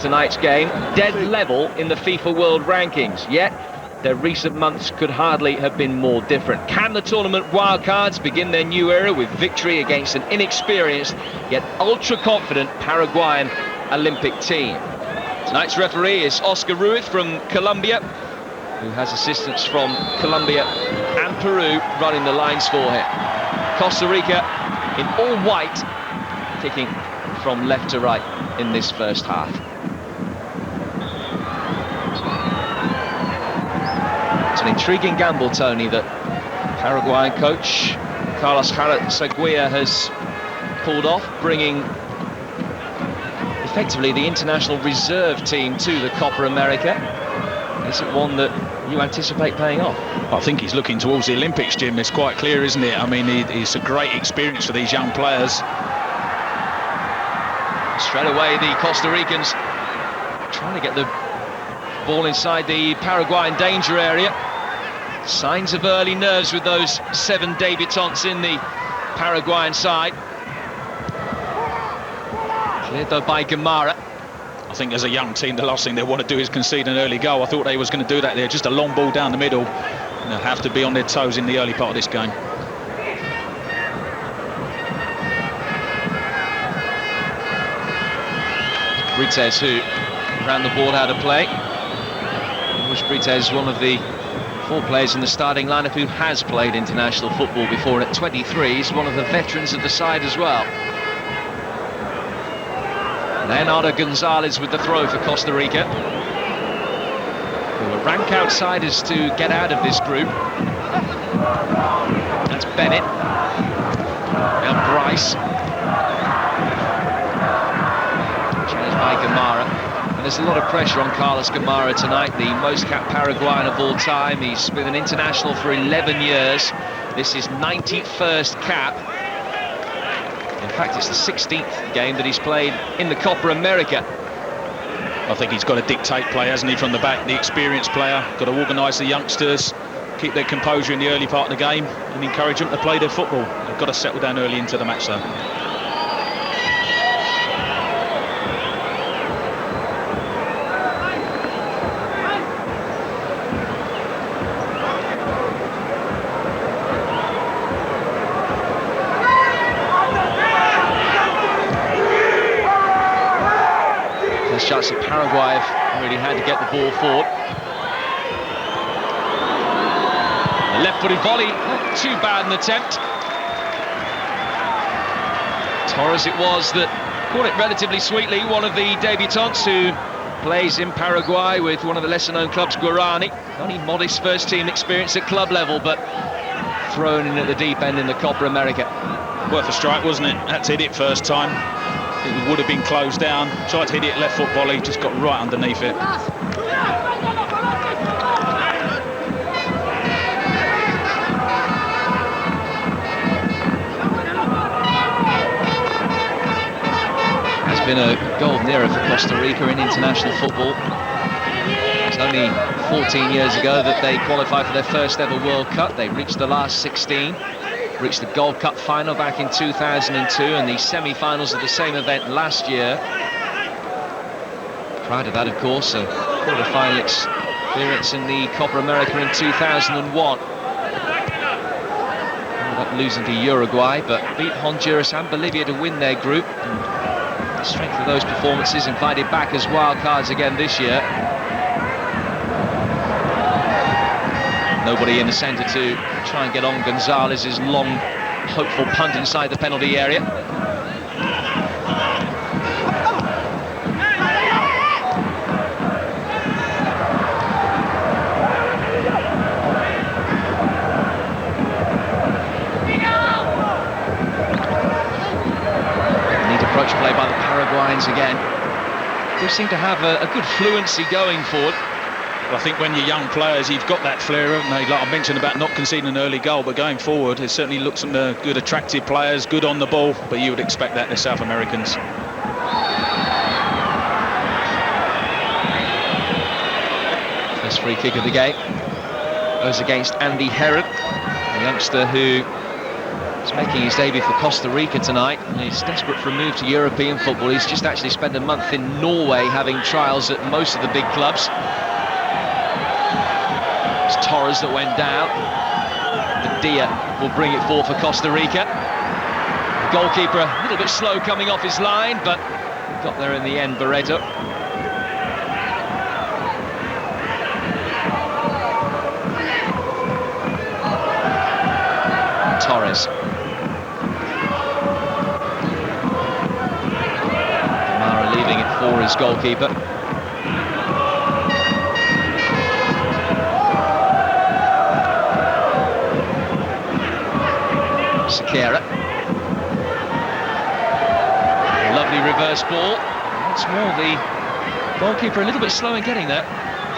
Tonight's game, dead level in the FIFA World Rankings, yet their recent months could hardly have been more different. Can the tournament wildcards begin their new era with victory against an inexperienced yet ultra-confident Paraguayan Olympic team? Tonight's referee is Oscar Ruiz from Colombia, who has assistance from Colombia and Peru running the lines for him. Costa Rica in all white, kicking from left to right in this first half. It's an intriguing gamble, Tony, that Paraguayan coach Carlos Seguia has pulled off, bringing effectively the international reserve team to the Copa America. Is it one that you anticipate paying off? I think he's looking towards the Olympics, Jim. It's quite clear, isn't it? I mean, it's a great experience for these young players. Straight away, the Costa Ricans trying to get the ball inside the Paraguayan danger area. Signs of early nerves with those 7 debutants in the Paraguayan side. Cleared though by Gamara. I think as a young team, the last thing they want to do is concede an early goal. I thought they was going to do that there. Just a long ball down the middle. And they'll have to be on their toes in the early part of this game. Brites, who ran the ball out of play. Luis Brites, one of the 4 players in the starting lineup who has played international football before, and at 23 he's one of the veterans of the side as well. Leonardo Gonzalez with the throw for Costa Rica, who were rank outsiders to get out of this group. That's Bennett. Now Bryce. Challenged by Gamara. And there's a lot of pressure on Carlos Gamara tonight, the most capped Paraguayan of all time. He's been an international for 11 years. This is 91st cap. In fact, it's the 16th game that he's played in the Copa America. I think he's got to dictate play, hasn't he, from the back, the experienced player. Got to organise the youngsters, keep their composure in the early part of the game and encourage them to play their football. They've got to settle down early into the match, though. Shots that Paraguay have really had to get the ball forward. A left-footed volley, not too bad an attempt. Torres it was that caught it relatively sweetly, one of the debutants who plays in Paraguay with one of the lesser-known clubs, Guarani. Only modest first-team experience at club level, but thrown in at the deep end in the Copa America. Worth a strike, wasn't it? Had to hit it first time. It would have been closed down. Tried to hit it left foot volley, just got right underneath it. Has been a golden era for Costa Rica in international football. It's only 14 years ago that they qualified for their first ever World Cup. They reached the last 16. Reached the Gold Cup final back in 2002 and the semi-finals of the same event last year. Prior to that, of course, a quarter-final experience in the Copa America in 2001. Ended up losing to Uruguay, but beat Honduras and Bolivia to win their group. And the strength of those performances invited back as wildcards again this year. Nobody in the centre to try and get on Gonzalez's long, hopeful punt inside the penalty area. Neat approach play by the Paraguayans again. They seem to have a good fluency going forward. I think when you're young players, you've got that flair, haven't they? Like I mentioned about not conceding an early goal, but going forward, it certainly looks some good, attractive players, good on the ball, but you would expect that in the South Americans. First free kick of the game goes against Andy Herod, a youngster who He's making his debut for Costa Rica tonight. He's desperate for a move to European football. He's just actually spent a month in Norway having trials at most of the big clubs. It's Torres that went down. The Dia will bring it forward for Costa Rica. The goalkeeper a little bit slow coming off his line, but got there in the end, Barreto. Torres. Mara leaving it for his goalkeeper. Sequeira. Lovely reverse ball. Once more, the goalkeeper a little bit slow in getting that.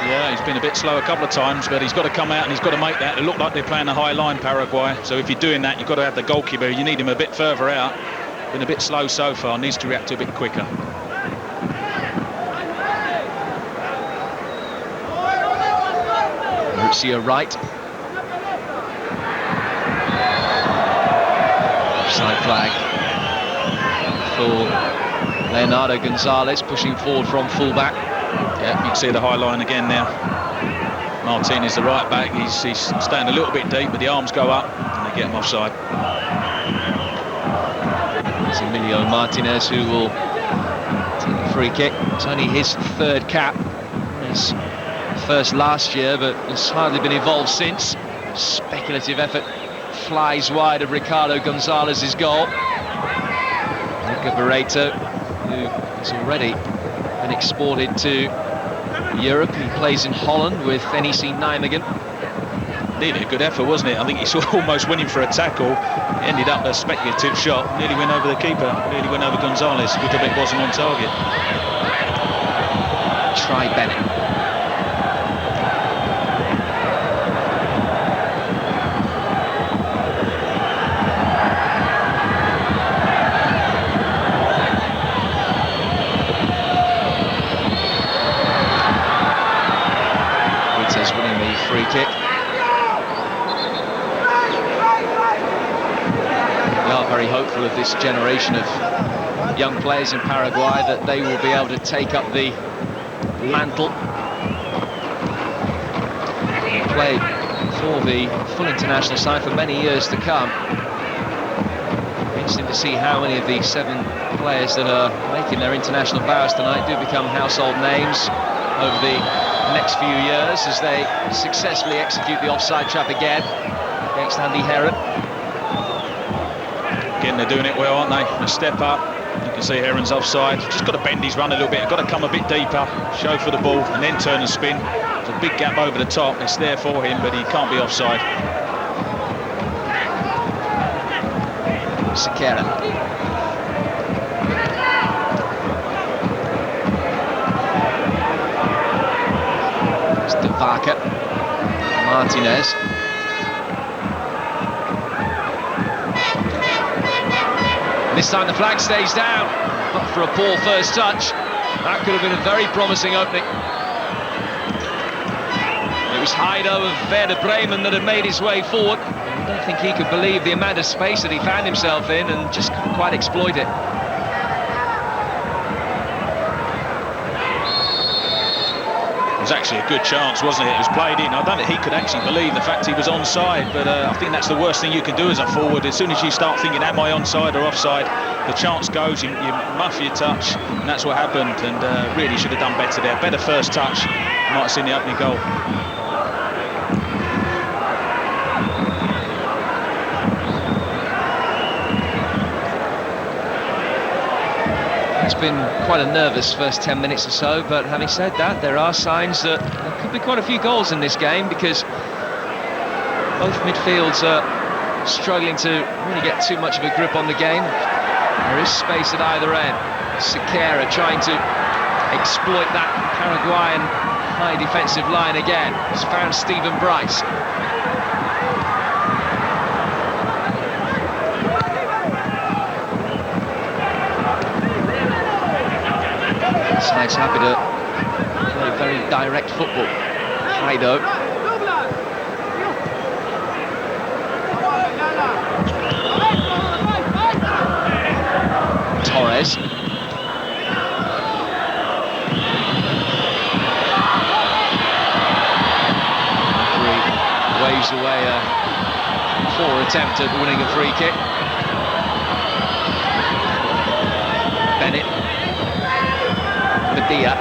Yeah, he's been a bit slow a couple of times, but he's got to come out and he's got to make that. It looked like they're playing a high line, Paraguay. So if you're doing that, you've got to have the goalkeeper. You need him a bit further out. Been a bit slow so far. Needs to react a bit quicker. Lucio right. Offside flag for Leonardo Gonzalez, pushing forward from fullback. Yeah, you can see the high line again now. Martinez, the right back, he's staying a little bit deep, but the arms go up and they get him offside. It's Emilio Martinez who will take the free kick. It's only his third cap. His first last year, but it's hardly been involved since. Speculative effort flies wide of Ricardo Gonzalez's goal. Edgar Barreto, who has already been exported to Europe. He plays in Holland with NEC Nijmegen. Nearly a good effort, wasn't it? I think he's almost winning for a tackle. Ended up a speculative shot. Nearly went over the keeper. Nearly went over Gonzalez. Good job it wasn't on target. Try Bennett. Winning the free kick. We are very hopeful of this generation of young players in Paraguay that they will be able to take up the mantle and play for the full international side for many years to come. Interesting to see how many of the 7 players that are making their international bows tonight do become household names over the next few years as they successfully execute the offside trap again against Andy Heron. Again, they're doing it well, aren't they? A step up. You can see Heron's offside. Just got to bend his run a little bit. Got to come a bit deeper, show for the ball, and then turn and spin. There's a big gap over the top. It's there for him, but he can't be offside. Sequeira. Vaca, Martinez. This time the flag stays down, but for a poor first touch. That could have been a very promising opening. It was Heido of Werder Bremen that had made his way forward. I don't think he could believe the amount of space that he found himself in and just couldn't quite exploit it. It was actually a good chance, wasn't it? It was played in. I don't think he could actually believe the fact he was onside, but I think that's the worst thing you can do as a forward. As soon as you start thinking, am I onside or offside, the chance goes, you muff your touch, and that's what happened, and really should have done better there. Better first touch, might have seen the opening goal. It's been quite a nervous first 10 minutes or so, but having said that, there are signs that there could be quite a few goals in this game because both midfields are struggling to really get too much of a grip on the game. There is space at either end. Sequeira trying to exploit that Paraguayan high defensive line again. He's found Stephen Bryce. Side's happy to play very direct football. Heido. Torres. Waves away a poor attempt at winning a free kick. Bennett. Padilla.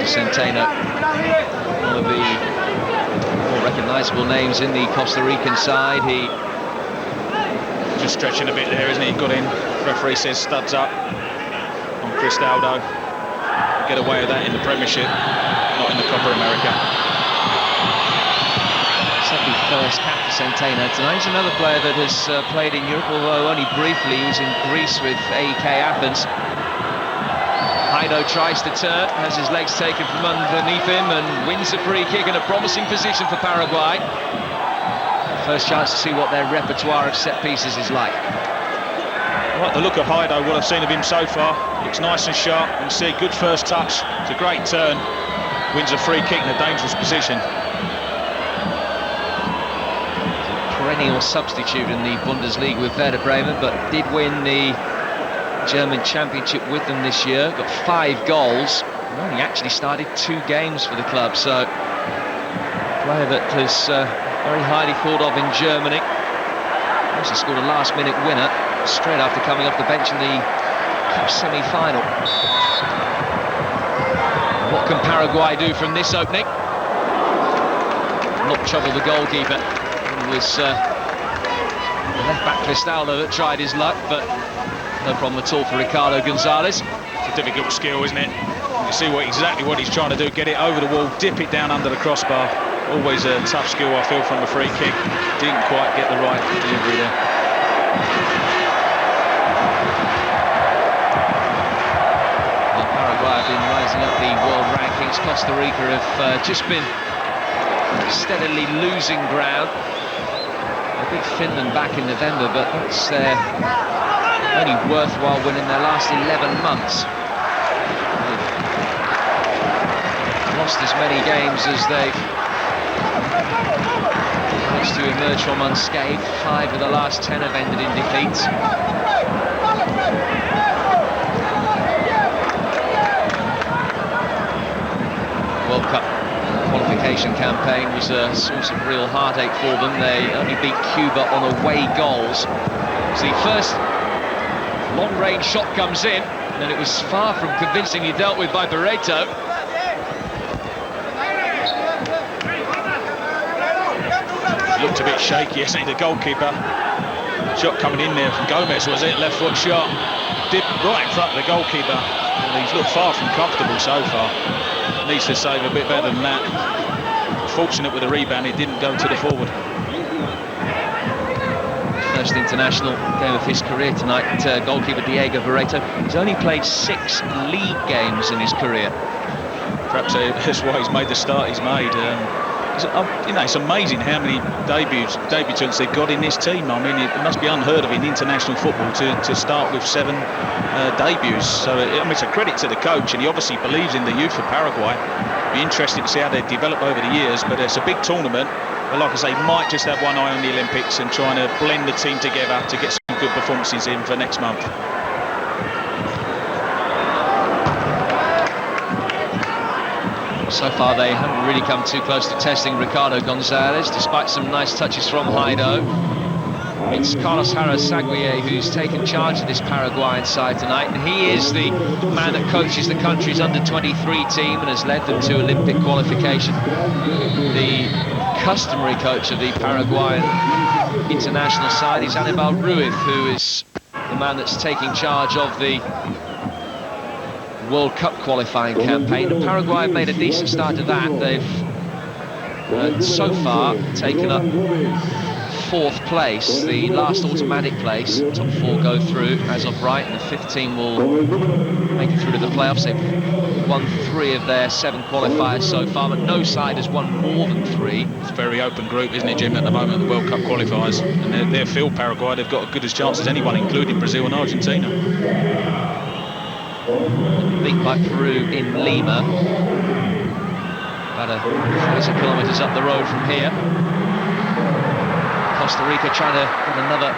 Centeno, one of the more recognisable names in the Costa Rican side. He just stretching a bit there, isn't he? Got in. Referee says studs up on Cristaldo. Get away with that in the Premiership, not in the Copa America. Second first cap for Centeno tonight. He's another player that has played in Europe, although only briefly. He was in Greece with AEK Athens. Haido tries to turn, has his legs taken from underneath him and wins a free kick in a promising position for Paraguay. First chance to see what their repertoire of set pieces is like. I like the look of Haido, what I've seen of him so far. Looks nice and sharp. You can see a good first touch. It's a great turn. Wins a free kick in a dangerous position. Perennial substitute in the Bundesliga with Werder Bremen, but did win the German Championship with them this year. Got 5 goals. Only actually started 2 games for the club, so a player that is very highly thought of in Germany. Also scored a last-minute winner straight after coming off the bench in the Cup semi-final. What can Paraguay do from this opening? Not trouble the goalkeeper. It was left-back Cristaldo that tried his luck, but no problem at all for Ricardo Gonzalez. It's a difficult skill, isn't it? You see exactly what he's trying to do, get it over the wall, dip it down under the crossbar. Always a tough skill, I feel, from a free kick. Didn't quite get the right delivery there. Well, Paraguay have been rising up the world rankings. Costa Rica have just been steadily losing ground. They beat Finland back in November, but that's only worthwhile win in their last 11 months. They've lost as many games as they've managed to emerge from unscathed. 5 of the last 10 have ended in defeats. World Cup qualification campaign was a source of real heartache for them. They only beat Cuba on away goals. It's the first long-range shot comes in, and it was far from convincingly dealt with by Barreto. Looked a bit shaky, isn't he, the goalkeeper? Shot coming in there from Gomez, was it? Left foot shot. Dip right in front of the goalkeeper. And he's looked far from comfortable so far. Needs to save a bit better than that. Fortunate with the rebound, he didn't go to the forward. First international game of his career tonight, goalkeeper Diego Barreto. He's only played 6 league games in his career. Perhaps that's why he's made the start he's made. You know, it's amazing how many debutants they've got in this team. I mean, it must be unheard of in international football to start with 7 debuts. So I mean, it's a credit to the coach, and he obviously believes in the youth of Paraguay. Be interesting to see how they develop over the years, but it's a big tournament. But like I say, might just have one eye on the Olympics and trying to blend the team together to get some good performances in for next month. So far they haven't really come too close to testing Ricardo Gonzalez, despite some nice touches from Haido. It's Carlos Harasaguier who's taken charge of this Paraguayan side tonight, and he is the man that coaches the country's under-23 team and has led them to Olympic qualification. The customary coach of the Paraguayan international side is Anibal Ruiz, who is the man that's taking charge of the World Cup qualifying campaign. And Paraguay have made a decent start to that. They've so far taken up 4th place, the last automatic place. Top 4 go through as of right, and the 5th team will make it through to the playoffs. They've won 3 of their 7 qualifiers so far, but no side has won more than 3. It's a very open group, isn't it, Jim, at the moment, the World Cup qualifiers. And they're field Paraguay. They've got as good a chance as anyone, including Brazil and Argentina. beat by Peru in Lima, about 1,000 kilometres up the road from here. Costa Rica trying to get another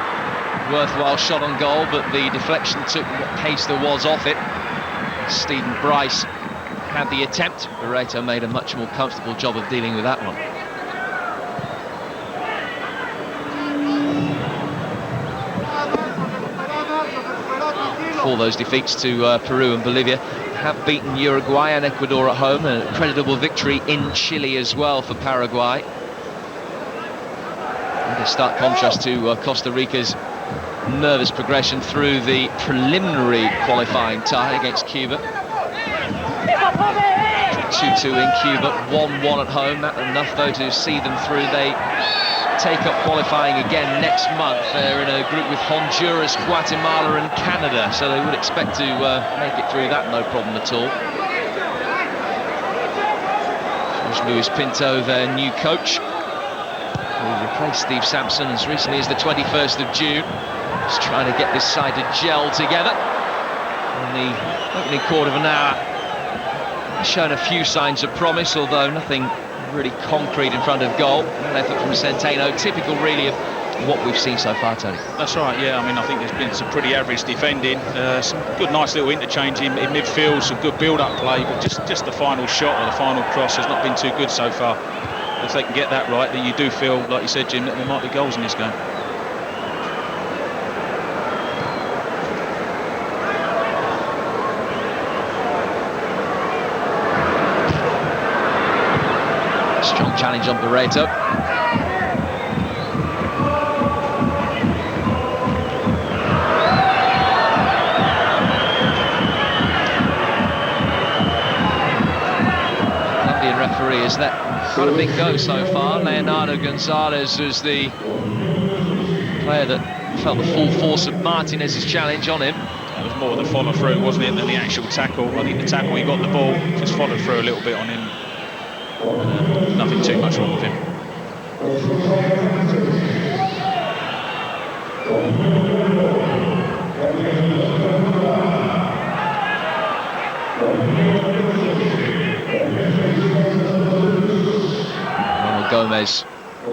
worthwhile shot on goal, but the deflection took what pace there was off it. Stephen Bryce had the attempt. Barreto made a much more comfortable job of dealing with that one. For those defeats to Peru and Bolivia, have beaten Uruguay and Ecuador at home, and a creditable victory in Chile as well for Paraguay. And a stark contrast to Costa Rica's nervous progression through the preliminary qualifying tie against Cuba. 2-2 in Cuba, 1-1 at home. Not enough though to see them through. They take up qualifying again next month. They're in a group with Honduras, Guatemala and Canada, so they would expect to make it through that no problem at all. Luis Pinto, their new coach, who replaced Steve Sampson as recently as the 21st of June. Just trying to get this side to gel together. In the opening quarter of an hour, shown a few signs of promise, although nothing really concrete in front of goal. An effort from Centeno, typical really of what we've seen so far, Tony. That's right, yeah. I mean, I think there's been some pretty average defending, some good, nice little interchange in midfield, some good build-up play, but just the final shot or the final cross has not been too good so far. If they can get that right, then you do feel, like you said, Jim, that there might be goals in this game. Strong challenge on Barreto. Colombian referee has let quite a big go so far. Leonardo Gonzalez was the player that felt the full force of Martinez's challenge on him. It was more the follow through, wasn't it, than the actual tackle. I think the tackle, he got the ball, just followed through a little bit on him. Nothing too much wrong with him. Ronald Gomez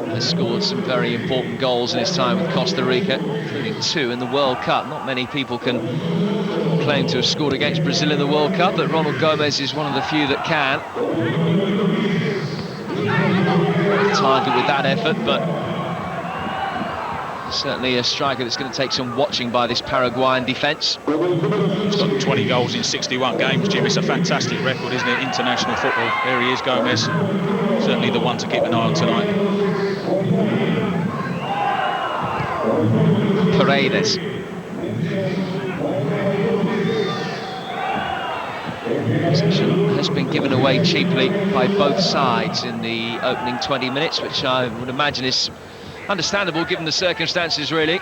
has scored some very important goals in his time with Costa Rica, including 2 in the World Cup. Not many people can claim to have scored against Brazil in the World Cup, but Ronald Gomez is one of the few that can. Target with that effort, but certainly a striker that's going to take some watching by this Paraguayan defence. He's got 20 goals in 61 games, Jim. It's a fantastic record, isn't it? International football. There he is, Gomez. Certainly the one to keep an eye on tonight. Paredes. Possession has been given away cheaply by both sides in the opening 20 minutes, which I would imagine is understandable given the circumstances, really.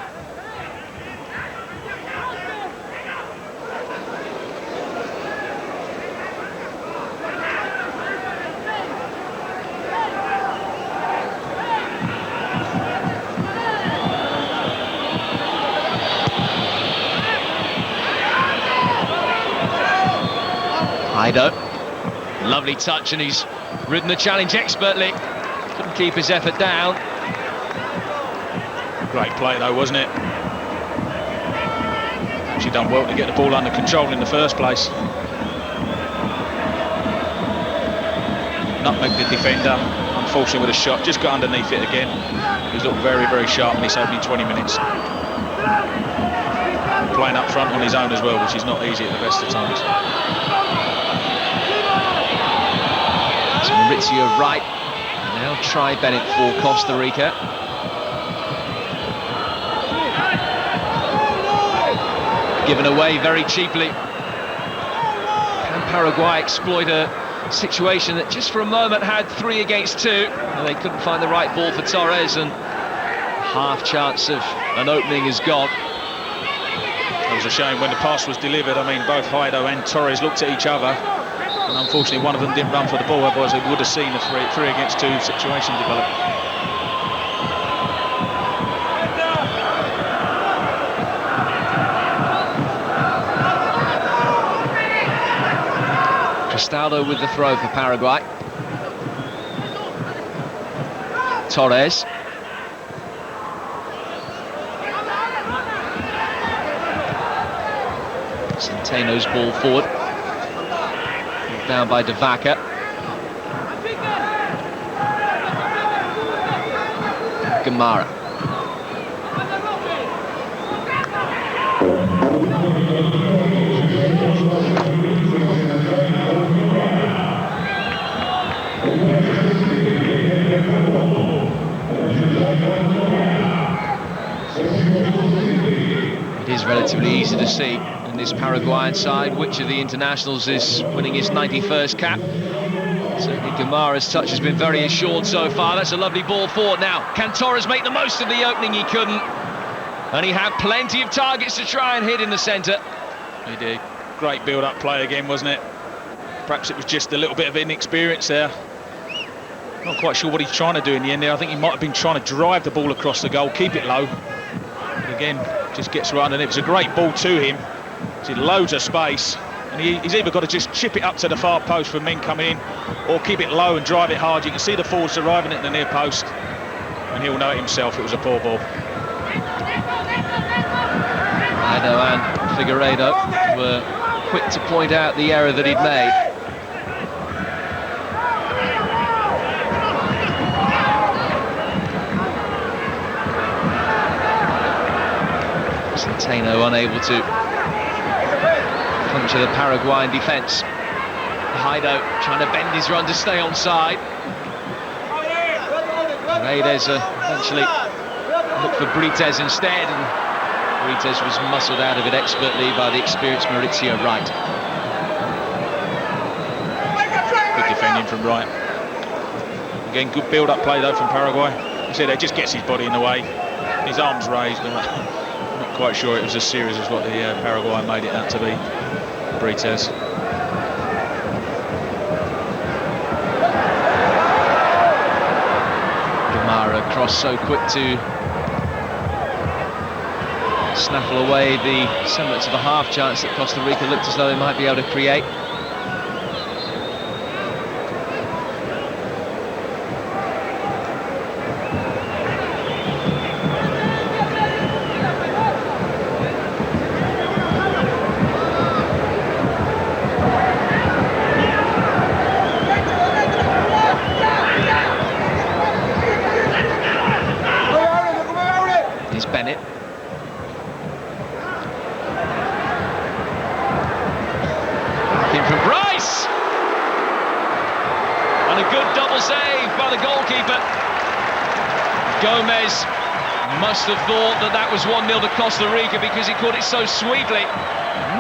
Ido, lovely touch, and he's ridden the challenge expertly. Couldn't keep his effort down. Great play though, wasn't it? Actually done well to get the ball under control in the first place. Nutmegged the defender, unfortunately with a shot, just got underneath it again. He's looked very, very sharp in this opening 20 minutes. Playing up front on his own as well, which is not easy at the best of times. Maurizio right, now try Bennett for Costa Rica. Given away very cheaply. Can Paraguay exploit a situation that just for a moment had 3 against 2, and they couldn't find the right ball for Torres, and half chance of an opening is gone. It was a shame when the pass was delivered. I mean, both Haido and Torres looked at each other, and unfortunately one of them didn't run for the ball, otherwise they would have seen a 3 against 2 situation develop. Castaldo with the throw for Paraguay. Torres. Centeno's ball forward. Down by De Vaca. Gamara. It is relatively easy to see in this Paraguayan side which of the internationals is winning his 91st cap. Certainly Gamara's touch has been very assured so far. That's a lovely ball forward now. Can Torres make the most of the opening? He couldn't. And he had plenty of targets to try and hit in the centre. He did. Great build-up play again, wasn't it? Perhaps it was just a little bit of inexperience there. Not quite sure what he's trying to do in the end there. I think he might have been trying to drive the ball across the goal, keep it low. But again, just gets right underneath. It was a great ball to him. He's in loads of space. And he's either got to just chip it up to the far post for men coming in, or keep it low and drive it hard. You can see the forwards arriving at the near post. And he'll know it himself, it was a poor ball. Ido and Figueiredo were quick to point out the error that he'd made. Centeno unable to puncture the Paraguayan defence. Ido trying to bend his run to stay onside. Paredes eventually looked for Brites instead, and Brites was muscled out of it expertly by the experienced Maurizio Wright. Good defending from Wright. Again, good build-up play though from Paraguay. You see, that just gets his body in the way. His arms raised, but I'm not quite sure it was as serious as what the Paraguay made it out to be. Brites. Gamara cross so quick to snaffle away the semblance of a half chance that Costa Rica looked as though they might be able to create. Gomez must have thought that that was 1-0 to Costa Rica because he caught it so sweetly.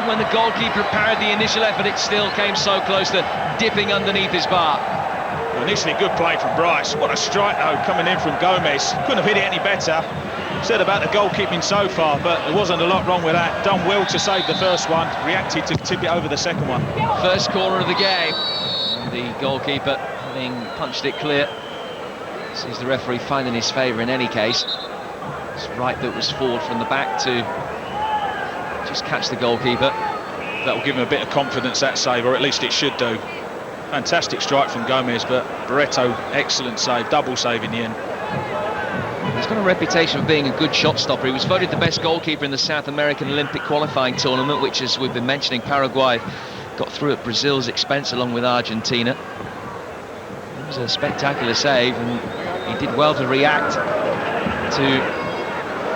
When the goalkeeper parried the initial effort, it still came so close to dipping underneath his bar. Well, initially good play from Bryce. What a strike though coming in from Gomez. Couldn't have hit it any better. Said about the goalkeeping so far, but there wasn't a lot wrong with that. Done well to save the first one. Reacted to tip it over the second one. First corner of the game. And the goalkeeper having punched it clear. Sees the referee finding his favour in any case. It's Wright that was forward from the back to just catch the goalkeeper. That will give him a bit of confidence, that save, or at least it should do. Fantastic strike from Gomez, but Barreto, excellent save, double save in the end. He's got a reputation of being a good shot stopper. He was voted the best goalkeeper in the South American Olympic qualifying tournament, which, as we've been mentioning, Paraguay got through at Brazil's expense along with Argentina. It was a spectacular save, and he did well to react to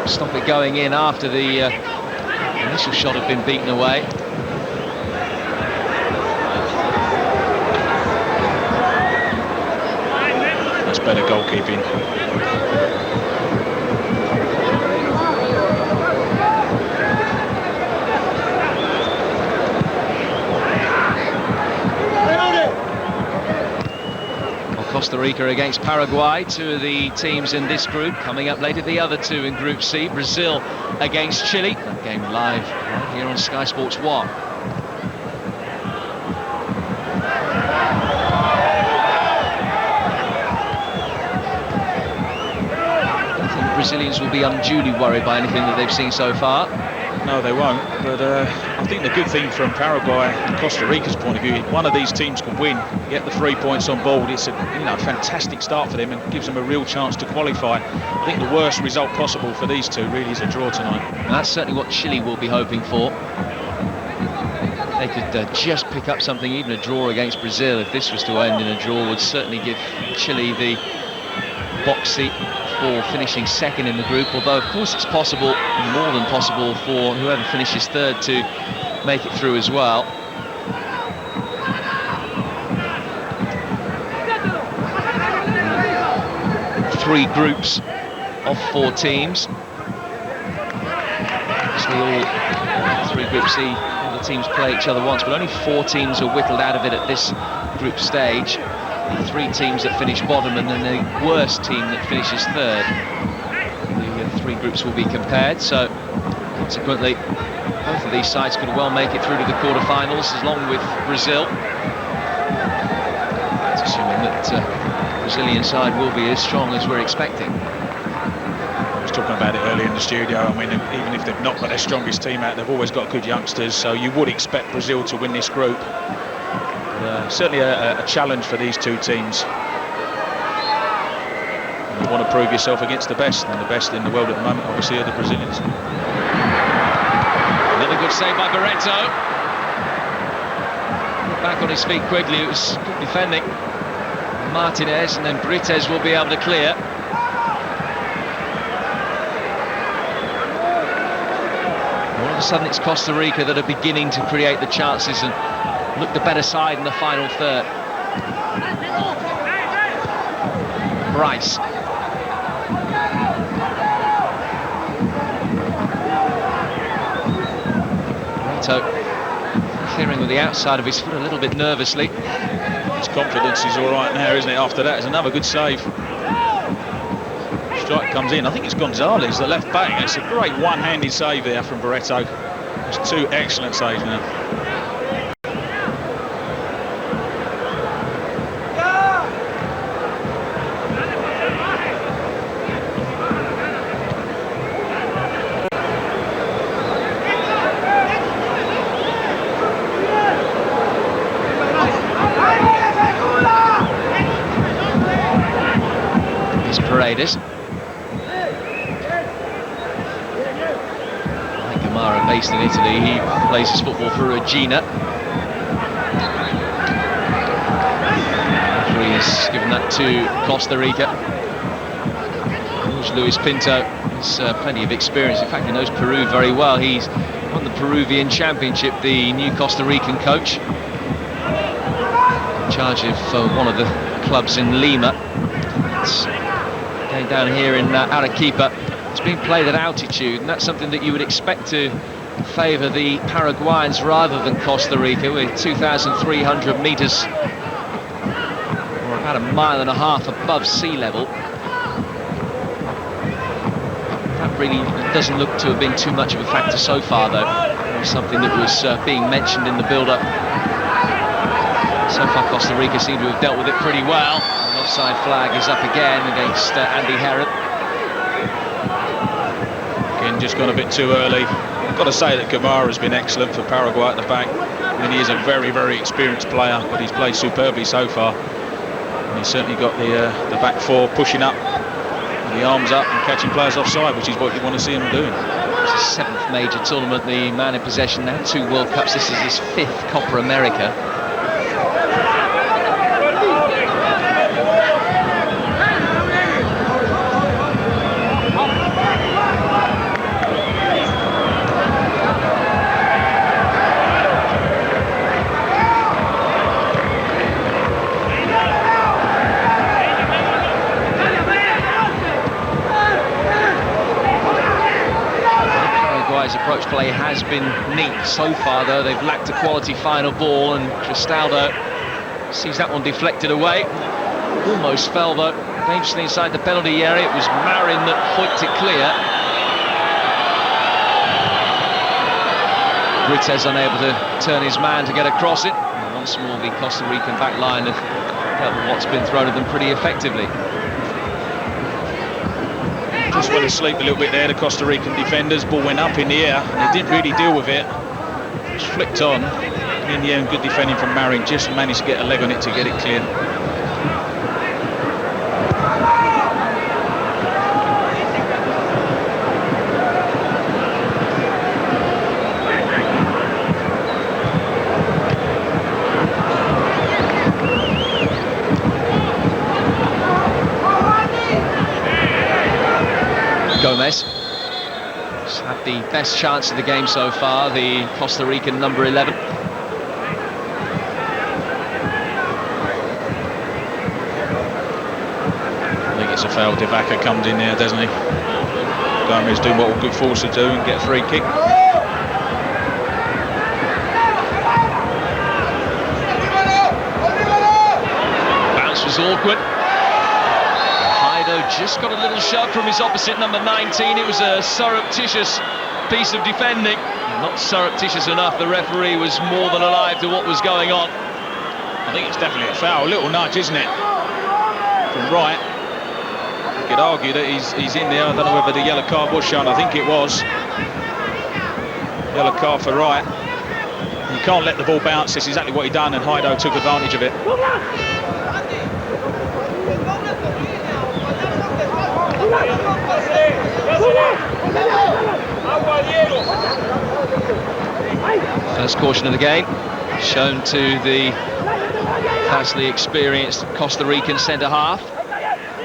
stop it going in after the initial shot had been beaten away. That's better goalkeeping. Costa Rica against Paraguay, two of the teams in this group. Coming up later, the other two in Group C, Brazil against Chile. That game live right here on Sky Sports 1. I think the Brazilians will be unduly worried by anything that they've seen so far. No, they won't. But I think the good thing from Paraguay and Costa Rica's point of view, one of these teams can win, get the 3 points on board. It's a fantastic start for them and gives them a real chance to qualify. I think the worst result possible for these two really is a draw tonight. And that's certainly what Chile will be hoping for. They could just pick up something, even a draw against Brazil. If this was to end in a draw, would certainly give Chile the box seat for finishing second in the group, although of course it's possible, more than possible, for whoever finishes third to make it through as well. Three groups of 4 teams. Obviously all 3 groups C, all the teams play each other once, but only 4 teams are whittled out of it at this group stage. 3 teams that finish bottom, and then the worst team that finishes third. The 3 groups will be compared, so consequently both of these sides could well make it through to the quarterfinals, along with Brazil. That's assuming that the Brazilian side will be as strong as we're expecting. I was talking about it earlier in the studio. I mean, even if they've not got their strongest team out, they've always got good youngsters, so you would expect Brazil to win this group. Certainly a challenge for these 2 teams. You want to prove yourself against the best, and the best in the world at the moment obviously are the Brazilians. Another good save by Barreto. Back on his feet quickly, it was good defending. Martinez, and then Brites will be able to clear. All of a sudden it's Costa Rica that are beginning to create the chances and look the better side in the final third. Bryce. Reto clearing with the outside of his foot a little bit nervously. His confidence is all right now, isn't it? After that, it's another good save. Strike comes in. I think it's Gonzalez, the left back. It's a great one-handed save there from Barreto. It's 2 excellent saves now. Paredes. Like Gamara, based in Italy, he plays his football for Regina. Referee has given that to Costa Rica. Luis Pinto has plenty of experience. In fact, he knows Peru very well. He's won the Peruvian Championship, the new Costa Rican coach, in charge of one of the clubs in Lima. It's going down here in Arequipa. It's being played at altitude, and that's something that you would expect to favour the Paraguayans rather than Costa Rica, with 2,300 metres, or about 1.5 miles above sea level. That really doesn't look to have been too much of a factor so far, though. It was something that was being mentioned in the build-up. So far, Costa Rica seem to have dealt with it pretty well. The offside flag is up again against Andy Herron. Again, just gone a bit too early. I've got to say that Gamara has been excellent for Paraguay at the back. I mean, he is a very, very experienced player, but he's played superbly so far. And he's certainly got the back 4 pushing up, the arms up and catching players offside, which is what you want to see him doing. It's his 7th major tournament, the man in possession now, 2 World Cups. This is his 5th Copa America. Approach play has been neat so far, though. They've lacked a quality final ball, and Cristaldo sees that one deflected away. Almost fell, though, dangerously inside the penalty area. It was Marin that hoiked it clear. Brites unable to turn his man to get across it. And once more, the Costa Rican back line have dealt with what's been thrown at them pretty effectively. Just went asleep a little bit there, the Costa Rican defenders. Ball went up in the air, and they didn't really deal with it. Just flicked on. And in the end, good defending from Marin. Just managed to get a leg on it to get it clear. Gomez has had the best chance of the game so far, the Costa Rican number 11. I think it's a foul. Divaca comes in there, doesn't he? Gomez doing what all good forwards to do and get a free kick. Bounce was awkward. Just got a little shove from his opposite, number 19. It was a surreptitious piece of defending. Not surreptitious enough. The referee was more than alive to what was going on. I think it's definitely a foul. A little nudge, isn't it? From right. You could argue that he's in there. I don't know whether the yellow card was shown. I think it was. Yellow card for right. You can't let the ball bounce. That's exactly what he done, and Haido took advantage of it. First caution of the game, shown to the vastly experienced Costa Rican centre-half.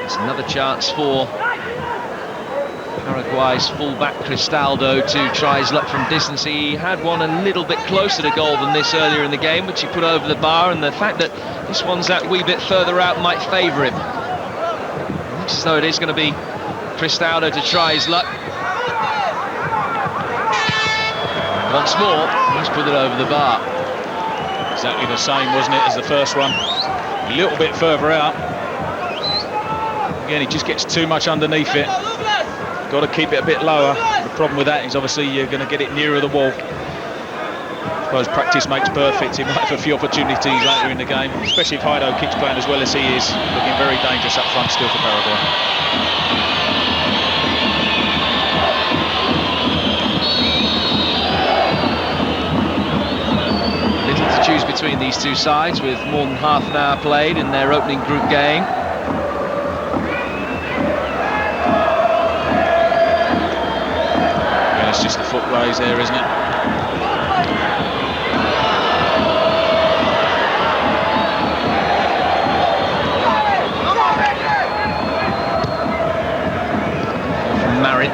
It's another chance for Paraguay's full-back Cristaldo to try his luck from distance. He had one a little bit closer to goal than this earlier in the game, which he put over the bar, and the fact that this one's that wee bit further out might favour him. Looks as though it is going to be Cristaldo to try his luck. Once more, he's put it over the bar. Exactly the same, wasn't it, as the first one? A little bit further out. Again, he just gets too much underneath it. Got to keep it a bit lower. The problem with that is obviously you're going to get it nearer the wall. I suppose practice makes perfect. He might have a few opportunities later in the game, especially if Haido keeps playing as well as he is. Looking very dangerous up front still for Paraguay. To choose between these two sides with more than half an hour played in their opening group game. Yeah, it's just the foot raise there, isn't it? From Marin.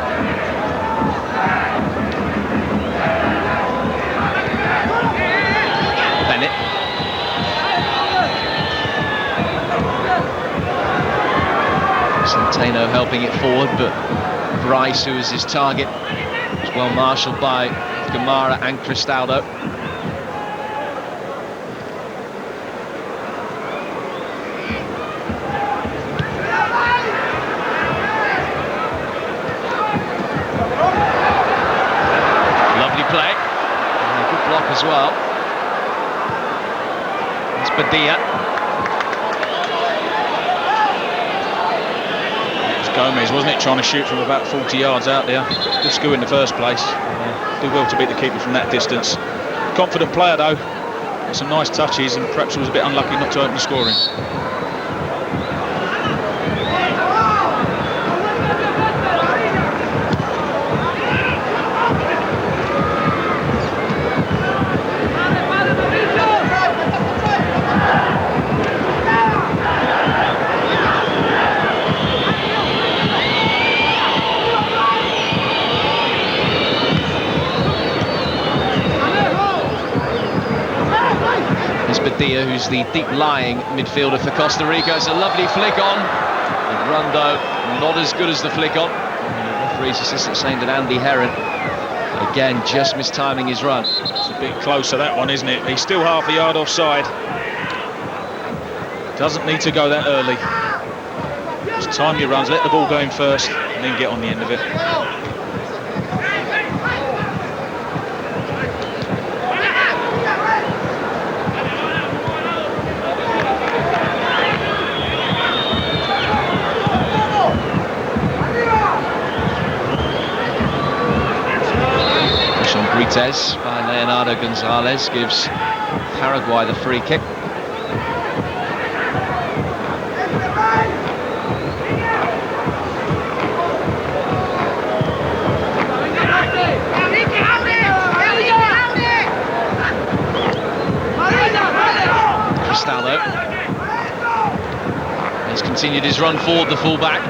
Centeno helping it forward, but Bryce, who is his target, is well marshalled by Gamara and Cristaldo. Lovely play, and a good block as well. It's Padilla. Gomez, wasn't it, trying to shoot from about 40 yards out there. Good skill in the first place. Do well to beat the keeper from that distance. Confident player though, with some nice touches, and perhaps was a bit unlucky not to open the scoring. Padilla, who's the deep-lying midfielder for Costa Rica. It's a lovely flick on. The run, though, not as good as the flick on. The referee's assistant saying that Andy Heron, again, just mistiming his run. It's a bit closer, that one, isn't it? He's still half a yard offside. Doesn't need to go that early. Just time your runs, let the ball go in first, and then get on the end of it. Cortez by Leonardo Gonzalez gives Paraguay the free kick. Cristaldo. He's continued his run forward, the fullback.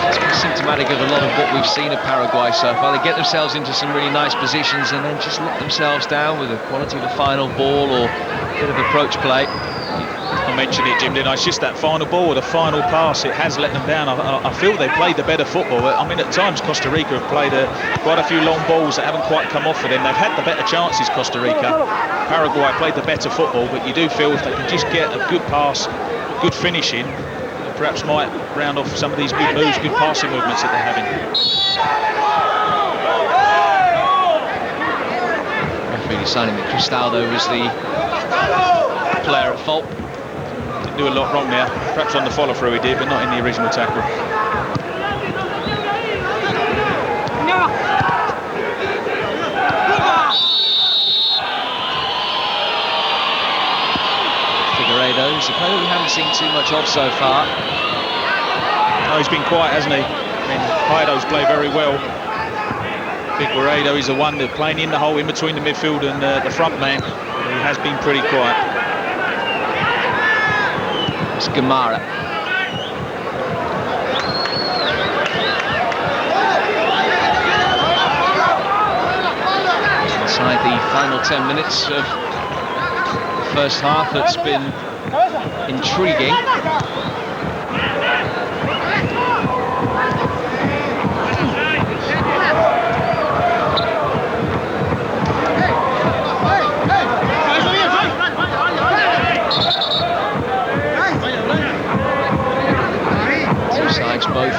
It's been symptomatic of a lot of what we've seen of Paraguay so far. They get themselves into some really nice positions and then just let themselves down with the quality of the final ball or a bit of approach play. I mentioned it, Jim, didn't I? It's just that final ball or the final pass, it has let them down. I feel they played the better football. I mean, at times Costa Rica have played quite a few long balls that haven't quite come off for them. They've had the better chances, Costa Rica. Paraguay played the better football, but you do feel if they can just get a good pass, good finishing, perhaps might round off some of these good moves, good passing movements that they're having. Referee deciding that Cristaldo was the player at fault. Didn't do a lot wrong there. Perhaps on the follow through he did, but not in the original tackle. Figueiredo's a player we haven't seen too much of so far. Oh, he's been quiet, hasn't he? I mean, Heido's played very well. Figueiredo is the one that's playing in the hole in between the midfield and the front man. He has been pretty quiet. It's Gamara. Inside the final 10 minutes of the first half, it's been intriguing. Sides both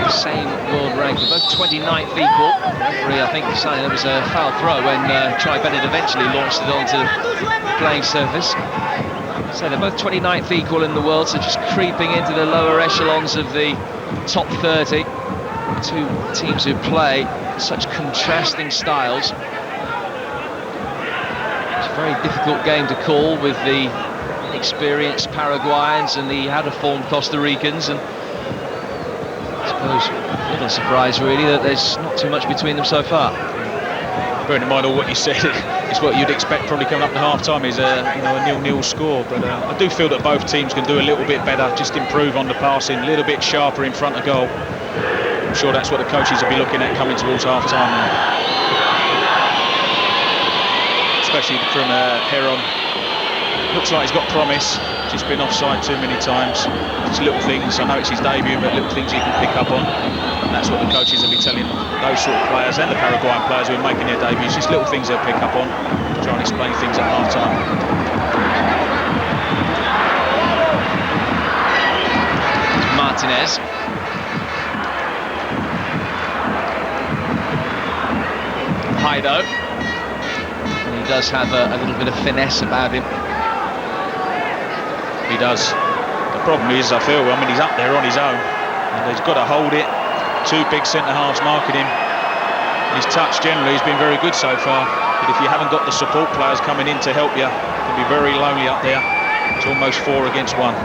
the same world ranking, both 29th equal. Referee, I think, decided there was a foul throw when Troy Bennett eventually launched it onto the playing surface. So they're both 29th equal in the world, so just creeping into the lower echelons of the top 30. Two teams who play such contrasting styles. It's a very difficult game to call with the experienced Paraguayans and the out-of-form Costa Ricans, and I suppose a little surprise really that there's not too much between them so far. Bearing in mind all what you said, it's what you'd expect probably coming up to half-time is a 0-0 score, but I do feel that both teams can do a little bit better, just improve on the passing, a little bit sharper in front of goal. I'm sure that's what the coaches will be looking at coming towards half-time now. Especially from Heron. Looks like he's got promise, just been offside too many times. Just little things, I know it's his debut, but little things he can pick up on. And that's what the coaches will be telling those sort of players and the Paraguayan players who are making their debuts. Just little things they'll pick up on, try and explain things at half-time. Martinez. Heido. And he does have a little bit of finesse about him. He does. The problem is, I feel, he's up there on his own and he's got to hold it. Two big centre-halves marking him. His touch generally has been very good so far, but if you haven't got the support players coming in to help you, it can be very lonely up there. It's almost 4 against 1.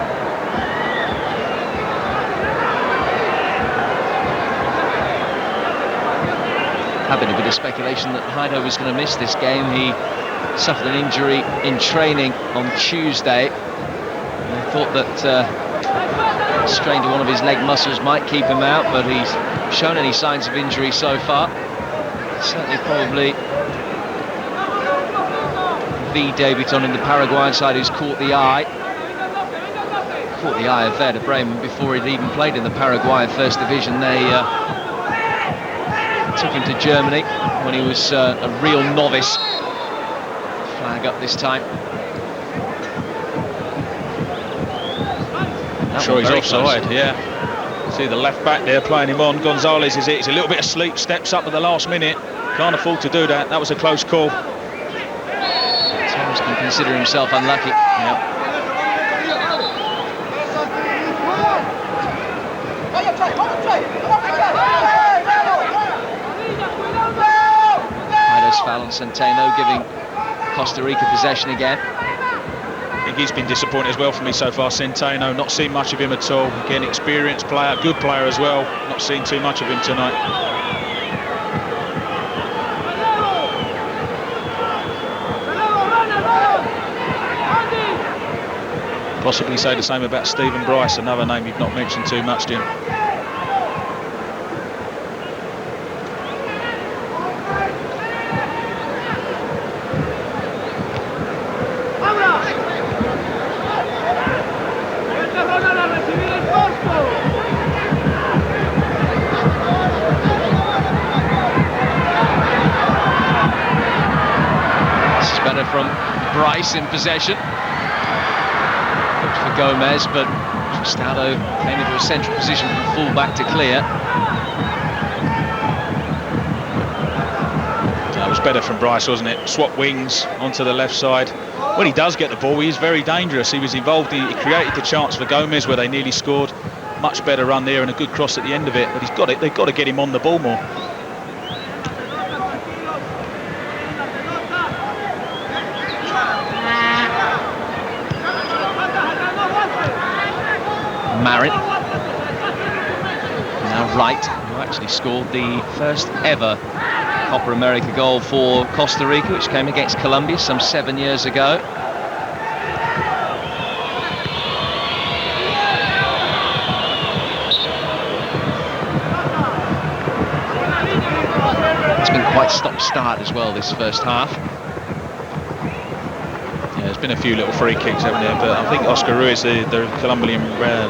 Had been a bit of speculation that Heido was going to miss this game. He suffered an injury in training on Tuesday. I thought that strain to one of his leg muscles might keep him out, but he's shown any signs of injury so far. Certainly probably the debutant in the Paraguayan side who's caught the eye. Caught the eye of Werder Bremen before he'd even played in the Paraguayan First Division. They took him to Germany when he was a real novice. Flag up this time. I'm sure he's offside, yeah. See the left back there playing him on. Gonzalez is it. He's a little bit asleep, steps up at the last minute. Can't afford to do that. That was a close call. Thomas can consider himself unlucky. Yeah. foul on Centeno, giving Costa Rica possession again. I think he's been disappointed as well for me so far, Centeno. Not seen much of him at all. Again, experienced player, good player as well. Not seen too much of him tonight. Possibly say the same about Stephen Bryce, another name you've not mentioned too much, Jim. This is better from Bryce in possession. For Gomez, but Cristaldo came into a central position from full-back to clear. That was better from Bryce, wasn't it? Swap wings onto the left side. When he does get the ball, he is very dangerous. He was involved, he created the chance for Gomez where they nearly scored. Much better run there and a good cross at the end of it, but he's got it. They've got to get him on the ball more. Marin, now Wright, who actually scored the first ever Copa America goal for Costa Rica, which came against Colombia some 7 years ago. It's been quite stop-start as well this first half. There's been a few little free kicks, haven't there? But I think Oscar Ruiz, the Colombian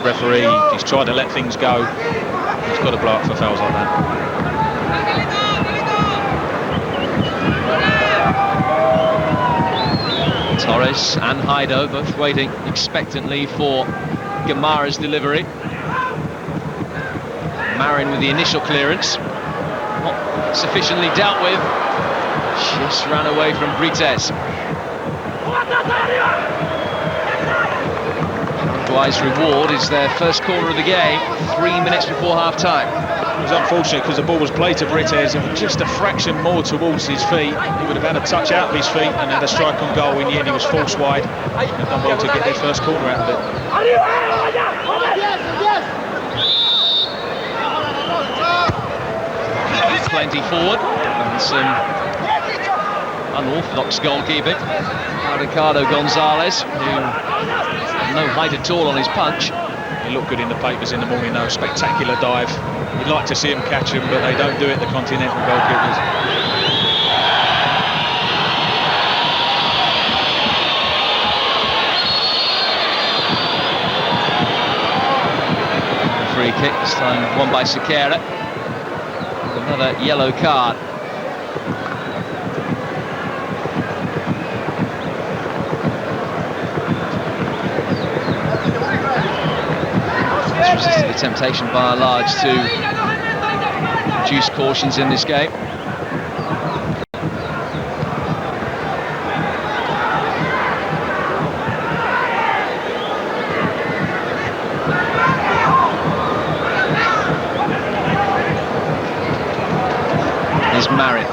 referee, he's tried to let things go. He's got to blow up for fouls like that. Torres and Haido both waiting expectantly for Gamarra's delivery. Marin with the initial clearance. Not sufficiently dealt with. Just ran away from Brites. Paraguay's reward is their first corner of the game, 3 minutes before half-time. It was unfortunate because the ball was played to Brites and just a fraction more towards his feet. He would have had a touch out of his feet and had a strike on goal. In the end, he was forced wide and done well to get their first corner out of it. Plenty forward and some unorthodox goalkeeping. Ricardo Gonzalez, who had no height at all on his punch. He looked good in the papers in the morning though, spectacular dive. You'd like to see him catch him, but they don't do it, the continental goalkeepers. Free kick, this time won by Sequeira. Another yellow card. Resisted the temptation by and large to reduce cautions in this game. Here's Marin.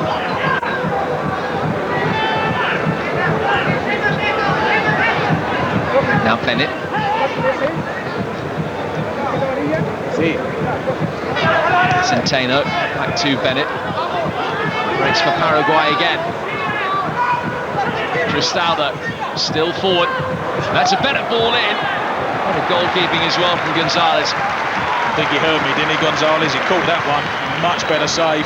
Now Bennett. Centeno, back to Bennett. Breaks for Paraguay again. Cristaldo, still forward. That's a better ball in. What a goalkeeping as well from Gonzalez. I think he heard me, didn't he, Gonzalez? He caught that one. Much better save.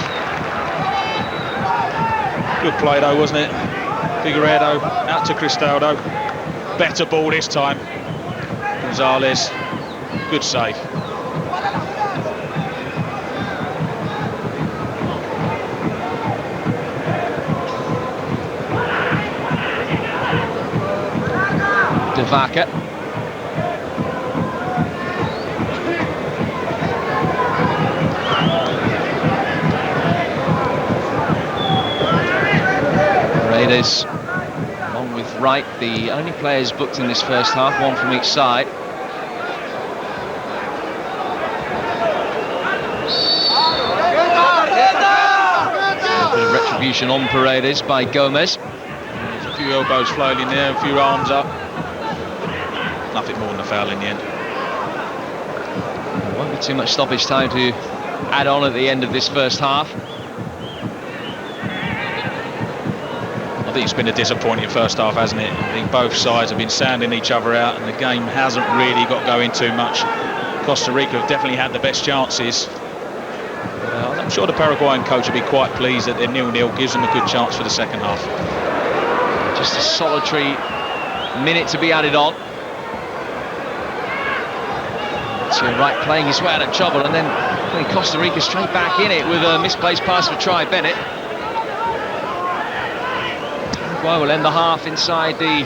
Good play though, wasn't it? Figueiredo out to Cristaldo. Better ball this time. Gonzalez, good save. De Vaca. Paredes, along with Wright, the only players booked in this first half, one from each side. distribution on Paredes by Gomez. There's a few elbows flowing in there, a few arms up. Nothing more than a foul in the end. There won't be too much stoppage time to add on at the end of this first half. I think it's been a disappointing first half, hasn't it? I think both sides have been sounding each other out and the game hasn't really got going too much. Costa Rica have definitely had the best chances. I'm sure the Paraguayan coach will be quite pleased that they're 0-0, gives them a good chance for the second half. Just a solitary minute to be added on. So right, playing his way out of trouble and then putting Costa Rica straight back in it with a misplaced pass for Try Bennett. Paraguay will end the half inside the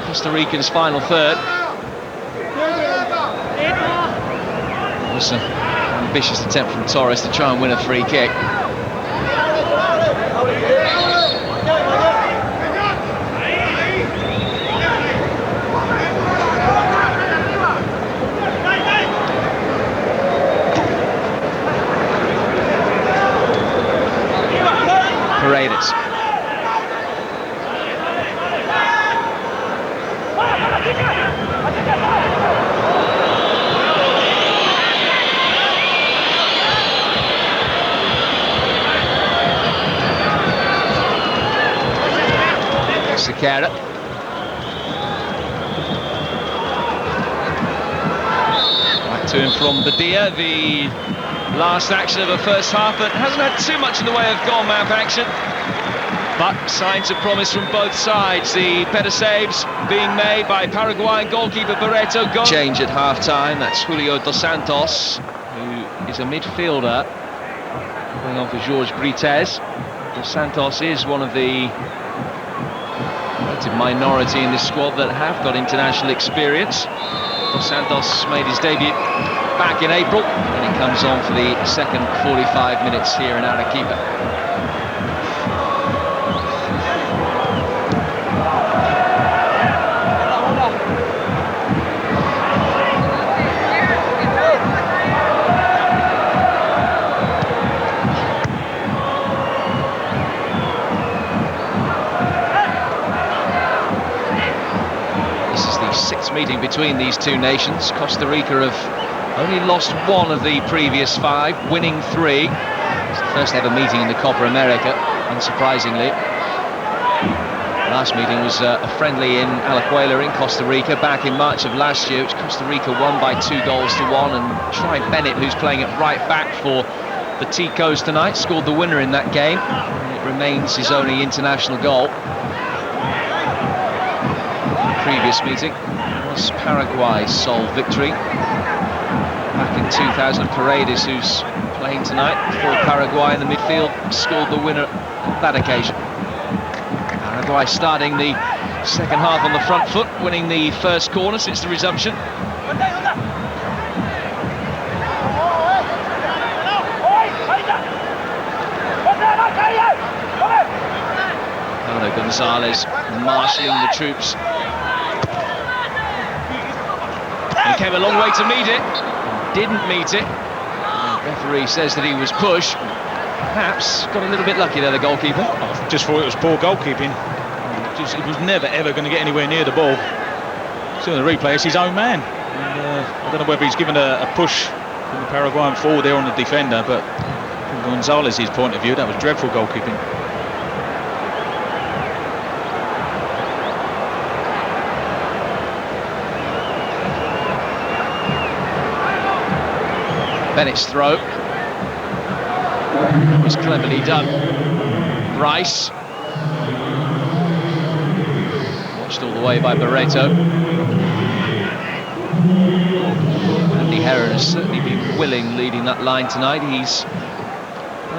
Costa Ricans' final third. It was an ambitious attempt from Torres to try and win a free kick. Paredes. Sequeira. Right to and from Badia, the last action of the first half, but hasn't had too much in the way of goal-mouth action. But signs of promise from both sides. The better saves being made by Paraguayan goalkeeper Barreto. Change at half-time. That's Julio Dos Santos, who is a midfielder, going on for Jorge Brites. Dos Santos is one of the relative minority in this squad that have got international experience. Dos Santos made his debut back in April, and he comes on for the second 45 minutes here in Arequipa. Meeting between these two nations. Costa Rica have only lost one of the previous 5, winning 3. It's the first ever meeting in the Copa America, unsurprisingly. Last meeting was a friendly in Alajuela in Costa Rica back in March of last year, which Costa Rica won by 2-1, and Try Bennett, who's playing at right back for the Ticos tonight, scored the winner in that game. It remains his only international goal. Previous meeting was Paraguay's sole victory back in 2000. Paredes, who's playing tonight for Paraguay in the midfield, scored the winner on that occasion. Paraguay starting the second half on the front foot, winning the first corner since the resumption. Paulo Gonzalez marshalling the troops. He came a long way to meet it, didn't meet it. The referee says that he was pushed. Perhaps got a little bit lucky there, the goalkeeper. I just thought it was poor goalkeeping. He was never ever going to get anywhere near the ball. See on the replay, it's his own man. And, I don't know whether he's given a push from the Paraguayan forward there on the defender, but from Gonzalez's point of view, that was dreadful goalkeeping. Bennett's throw was cleverly done. Rice, watched all the way by Barreto. Andy Herrera has certainly been willing leading that line tonight. He's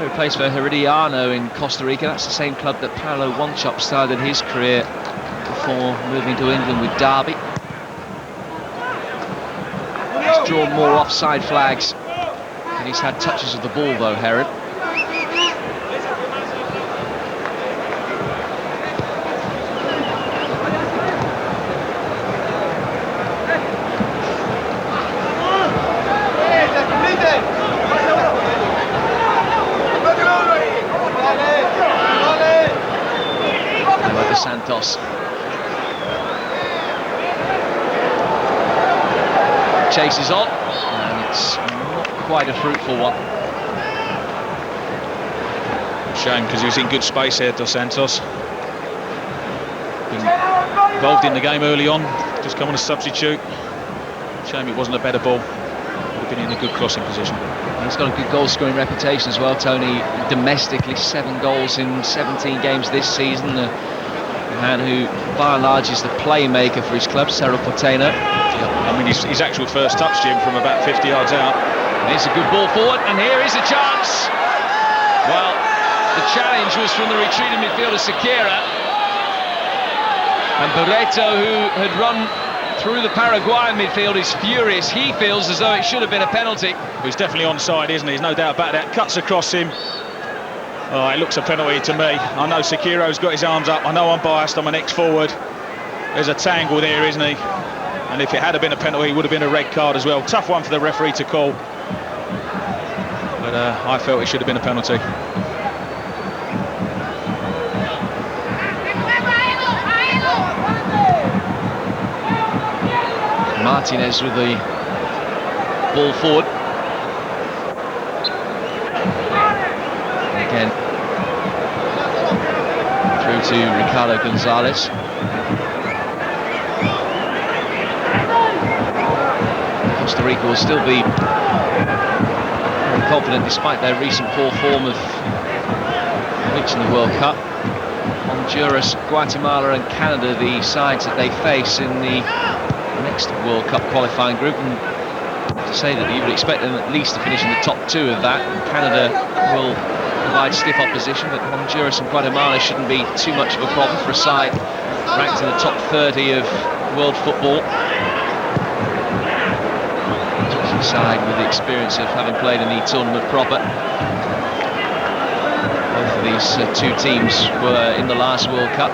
replaced for Herediano in Costa Rica. That's the same club that Paulo Wanchop started his career before moving to England with Derby. He's drawn more offside flags. He's had touches of the ball though, Herod. Santos. Chases on, and it's not quite a fruitful one. Shame, because he was in good space here, Dos Santos. Been involved in the game early on, just come on a substitute. Shame it wasn't a better ball. Would have been in a good crossing position. He's got a good goal-scoring reputation as well, Tony. Domestically, 7 goals in 17 games this season. The man who, by and large, is the playmaker for his club, Cerro Porteño. I mean, his actual first touch, Jim, from about 50 yards out. Here's a good ball forward, and here is a chance. Well, the challenge was from the retreating midfielder Sequeira, and Barreto, who had run through the Paraguayan midfield, is furious. He feels as though it should have been a penalty. He's definitely onside, isn't he? There's no doubt about that. Cuts across him. Oh, it looks a penalty to me. I know Sequeiro's got his arms up. I know I'm biased. I'm an ex-forward. There's a tangle there, isn't he? And if it had been a penalty, it would have been a red card as well. Tough one for the referee to call. But I felt it should have been a penalty. Martinez with the ball forward. Again, through to Ricardo Gonzalez. Costa Rica will still be very confident despite their recent poor form of reaching the World Cup. Honduras, Guatemala and Canada, the sides that they face in the next World Cup qualifying group, and to say that you would expect them at least to finish in the top 2 of that. Canada will provide stiff opposition, but Honduras and Guatemala shouldn't be too much of a problem for a side ranked in the top 30 of world football. A side with the experience of having played in the tournament proper. Both of these 2 teams were in the last World Cup.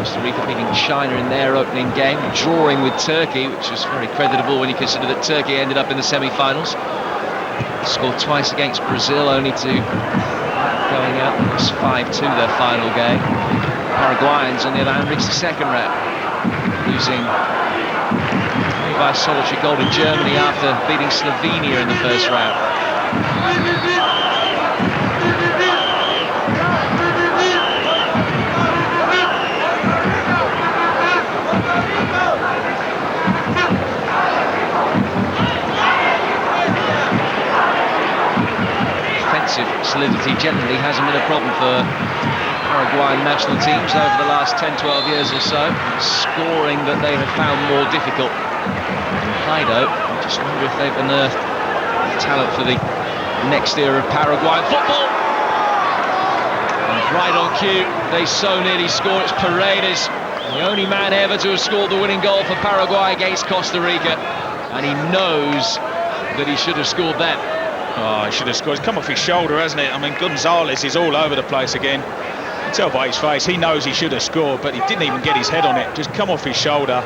Costa Rica beating China in their opening game, drawing with Turkey, which was very creditable when you consider that Turkey ended up in the semi-finals. Scored twice against Brazil, only to going out. It was 5-2 their final game. Paraguayans, on the other hand, reached the second round, losing by a solitary goal to Germany after beating Slovenia in the first round. Solidity generally hasn't been a problem for Paraguayan national teams over the last 10-12 years or so. Scoring that they have found more difficult. And Haido, I just wonder if they've unearthed talent for the next era of Paraguayan football. And right on cue, they so nearly score. It's Paredes, the only man ever to have scored the winning goal for Paraguay against Costa Rica. And he knows that he should have scored then. Oh, he should have scored. It's come off his shoulder, hasn't it? I mean, Gonzalez is all over the place again. You can tell by his face, he knows he should have scored, but he didn't even get his head on it. Just come off his shoulder.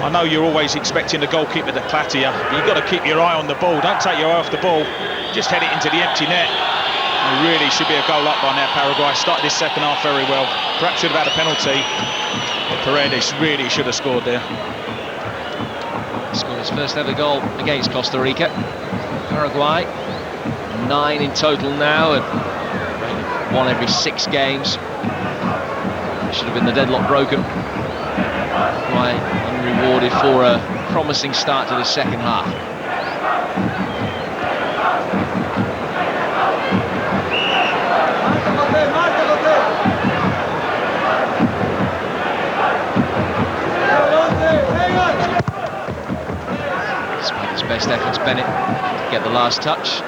I know you're always expecting the goalkeeper to clatter you, but you've got to keep your eye on the ball. Don't take your eye off the ball. Just head it into the empty net. It really should be a goal up by now, Paraguay. Started this second half very well. Perhaps should have had a penalty, but Paredes really should have scored there. Scored his first ever goal against Costa Rica. Paraguay, 9 in total now, and 1 every 6 games. Should have been the deadlock broken. Paraguay unrewarded for a promising start to the second half. Despite his best efforts, Bennett to get the last touch.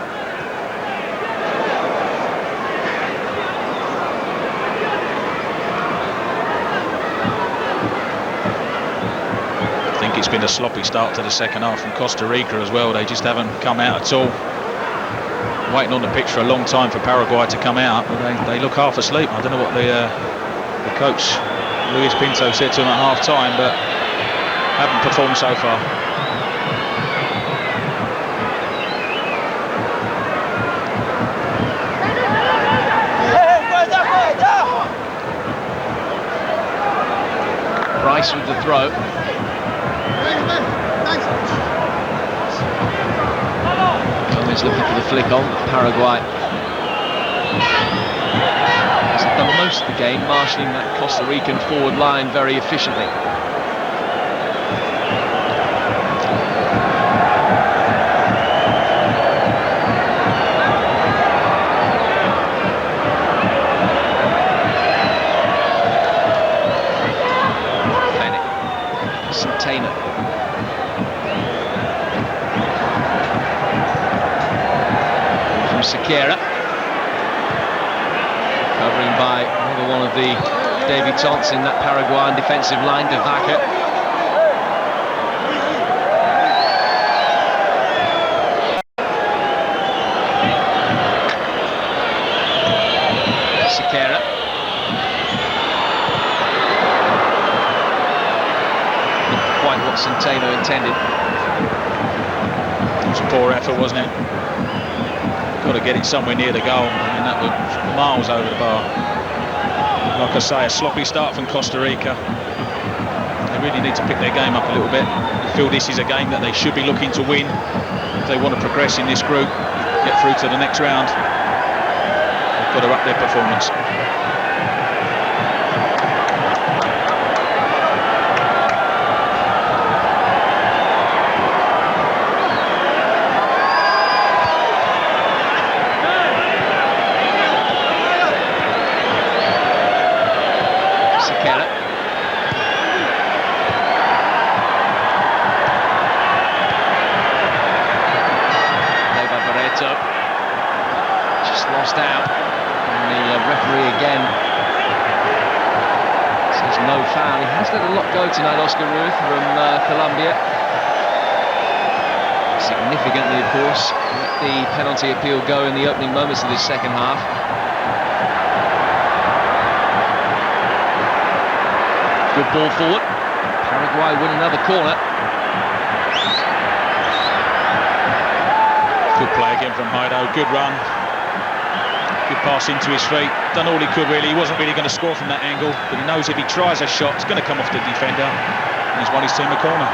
I think it's been a sloppy start to the second half from Costa Rica as well. They just haven't come out at all. Waiting on the pitch for a long time for Paraguay to come out, but they look half asleep. I don't know what the coach Luis Pinto said to him at half time, but haven't performed so far. Rice with the throw. Gomez looking for the flick on. Paraguay has done most of the game, marshalling that Costa Rican forward line very efficiently. From Sequeira, covering by another one of the debutants in that Paraguayan defensive line, De Vaca. Sequeira. Quite what Centeno intended. It was a poor effort, wasn't it? Got to get it somewhere near the goal. I mean, that was miles over the bar. Like I say, a sloppy start from Costa Rica. They really need to pick their game up a little bit. I feel this is a game that they should be looking to win if they want to progress in this group, get through to the next round. They've got to up their performance. Just lost out, and the referee again says no foul. He has let a lot go tonight, Oscar Ruth from Colombia. Significantly, of course, let the penalty appeal go in the opening moments of this second half. Good ball forward. Paraguay win another corner. Good play again from Haido, good run. Good pass into his feet. Done all he could really. He wasn't really going to score from that angle, but he knows if he tries a shot, it's going to come off the defender. And he's won his team a corner.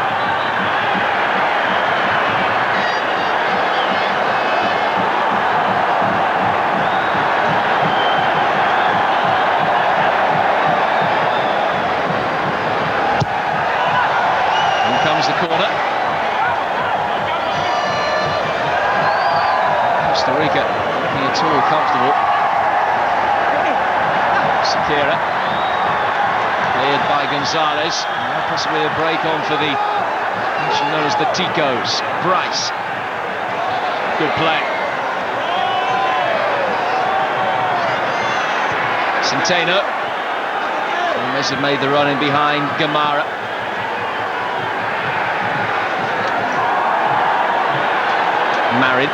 In comes the corner. Costa Rica looking at all comfortable. Sequeira, cleared by Gonzalez. Now possibly a break on for the nation known as the Ticos. Bryce, good play. Centeno. Gomez have made the run in behind Gamara. Married.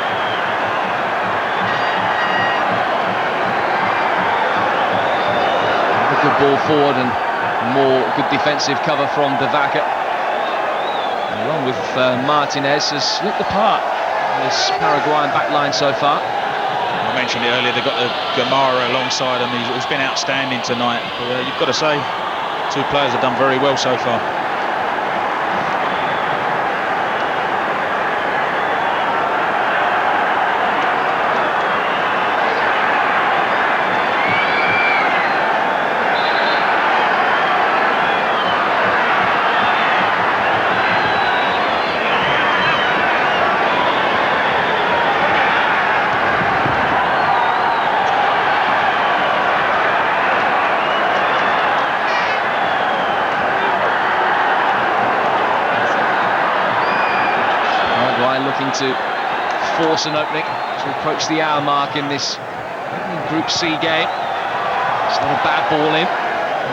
Good ball forward and more good defensive cover from De Vaca. Along with Martinez has looked the part in this Paraguayan backline so far. I mentioned it earlier, they've got Gamara alongside him. He's been outstanding tonight. But, you've got to say, two players have done very well so far. Looking to force an opening to approach the hour mark in this Group C game. It's not a bad ball in.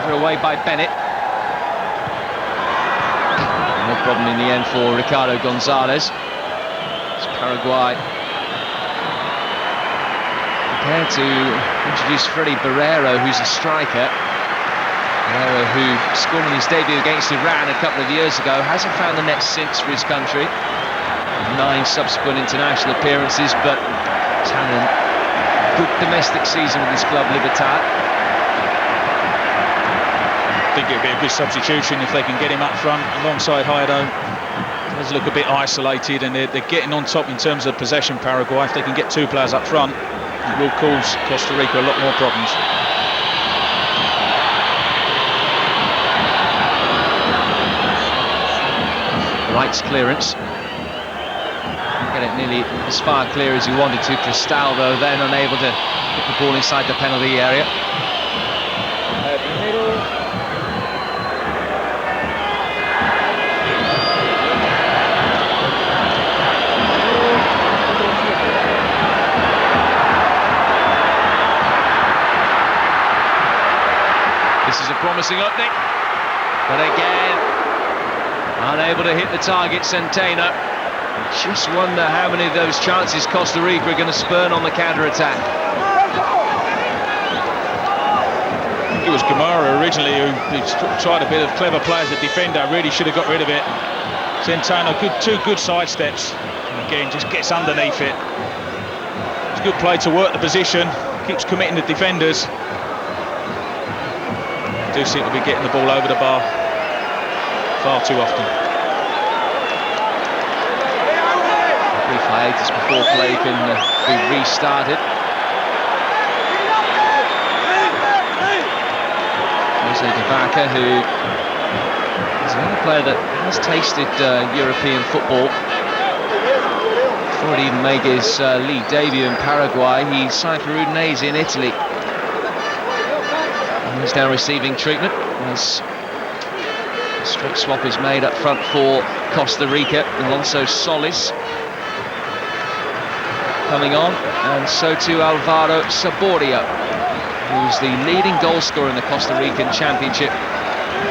Over away by Bennett. No problem in the end for Ricardo Gonzalez. It's Paraguay prepared to introduce Freddy Barrero, who's a striker. Barrero, who scored in his debut against Iran a couple of years ago, hasn't found the net since for his country. 9 subsequent international appearances, but he's had a good domestic season with his club Libertad. think it'll be a good substitution if they can get him up front alongside Haido. Does look a bit isolated, and they're getting on top in terms of possession, Paraguay. If they can get two players up front, it will cause Costa Rica a lot more problems. Wright's clearance. Get it nearly as far clear as he wanted to. Cristaldo then unable to put the ball inside the penalty area. This is a promising opening, but again unable to hit the target. Centeno. Just wonder how many of those chances Costa Rica are going to spurn on the counter-attack. I think it was Gamara originally who tried a bit of clever play as a defender. Really should have got rid of it. Centeno, two good side steps. And again, just gets underneath it. It's good play to work the position. Keeps committing the defenders. They do seem to be getting the ball over the bar far too often. Brief hiatus before play can be restarted. Jose de Vaca, who is another player that has tasted European football. Before he even made his league debut in Paraguay, he signed for Udinese in Italy. And he's now receiving treatment as a strict swap is made up front for Costa Rica. Alonso Solis coming on, and so too Alvaro Saborio, who's the leading goal scorer in the Costa Rican Championship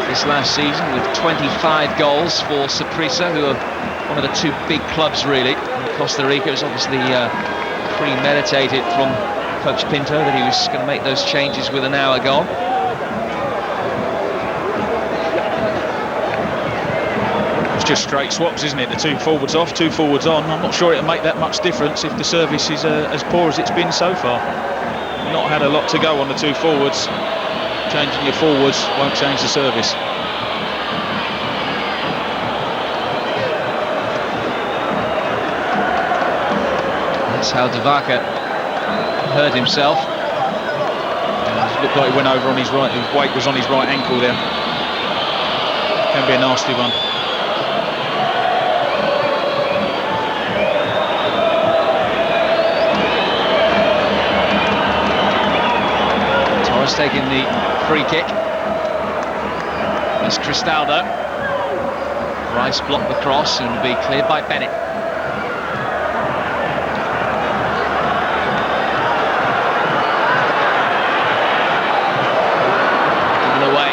this last season, with 25 goals for Saprissa, who are one of the two big clubs really. And Costa Rica is obviously premeditated from Coach Pinto that he was going to make those changes with an hour gone. Just straight swaps, isn't it? The two forwards off, two forwards on. I'm not sure it'll make that much difference if the service is as poor as it's been so far. Not had a lot to go on the two forwards. Changing your forwards won't change the service. That's how de Vaca hurt himself. It looked like he went over on his right. His weight was on his right ankle there. Can be a nasty one. Taking the free kick. That's Cristaldo. Rice blocked the cross and will be cleared by Bennett. Given away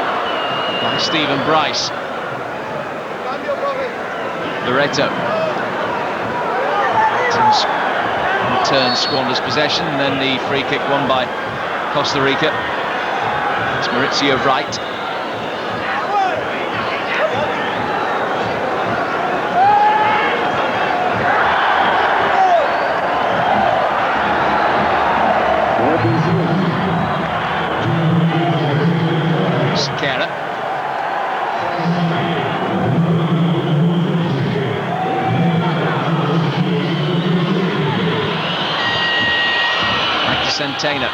by Stephen Bryce. Loreto. In turn squanders possession, and then the free kick won by Costa Rica. It's Maurizio Wright. Sequeira. Back to Centeno.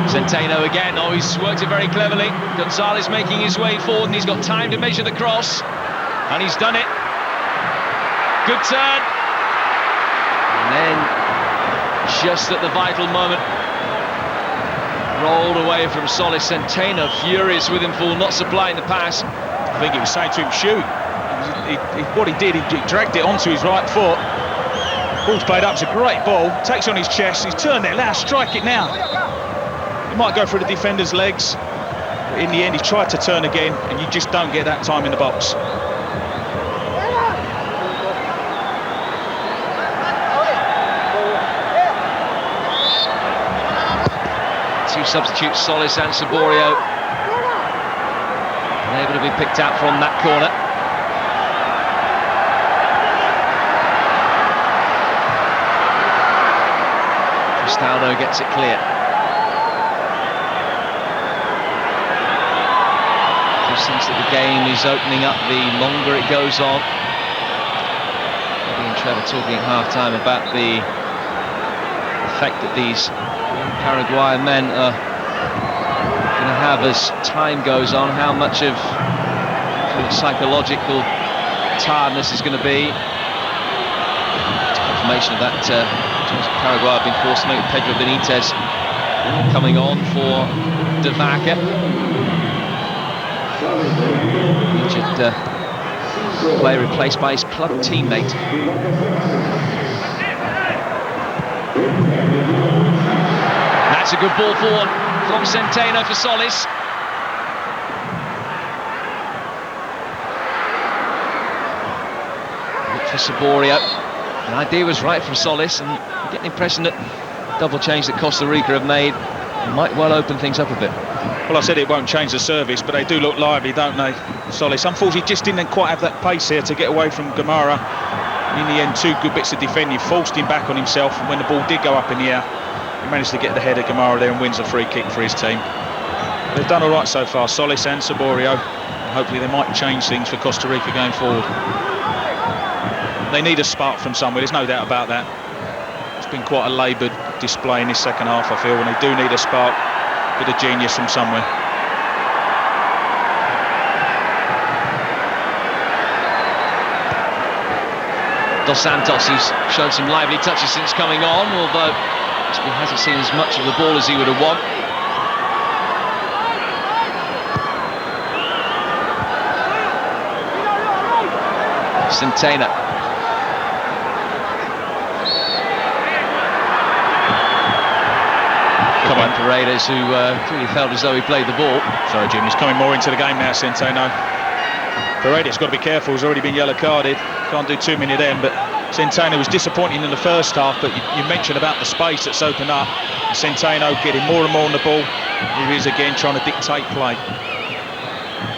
Centeno again. Oh, he's worked it very cleverly. Gonzalez making his way forward, and he's got time to measure the cross, and he's done it. Good turn, and then just at the vital moment, rolled away from Solis. Centeno furious with him for not supplying the pass. I think he was saying to him, shoot. What he did, he dragged it onto his right foot. Ball's played up, it's a great ball. Takes on his chest, he's turned it, let us strike it now. Might go through the defender's legs, but in the end he tried to turn again, and you just don't get that time in the box. Two substitutes, Solis and Saborio, unable to be picked out from that corner. Cristaldo gets it clear. sense that the game is opening up the longer it goes on. Eddie and Trevor talking at half-time about the effect that these Paraguayan men are going to have as time goes on, how much of psychological tiredness is going to be. Confirmation of that, Paraguay have been forced to make Pedro Benitez coming on for De Vaca. Injured player replaced by his club teammate. That's a good ball forward from Centeno for Solis. Look for Saborio. The idea was right from Solis, and you get the impression that double change that Costa Rica have made might well open things up a bit. Well, I said it won't change the service, but they do look lively, don't they, Solis? Unfortunately, just didn't quite have that pace here to get away from Gamarra. In the end, two good bits of defending forced him back on himself, and when the ball did go up in the air, he managed to get the head of Gamarra there and wins a free kick for his team. They've done all right so far, Solis and Saborio. Hopefully they might change things for Costa Rica going forward. They need a spark from somewhere, there's no doubt about that. It's been quite a laboured display in this second half, I feel, and they do need a spark, a bit of genius from somewhere. Dos Santos, who's shown some lively touches since coming on, although he hasn't seen as much of the ball as he would have wanted. Centeno. Come on, Paredes, who clearly felt as though he played the ball. Sorry, Jim, he's coming more into the game now, Centeno. Paredes got to be careful, he's already been yellow carded. Can't do too many of them, but Centeno was disappointing in the first half, but you mentioned about the space that's opened up. Centeno getting more and more on the ball. Here he is again trying to dictate play.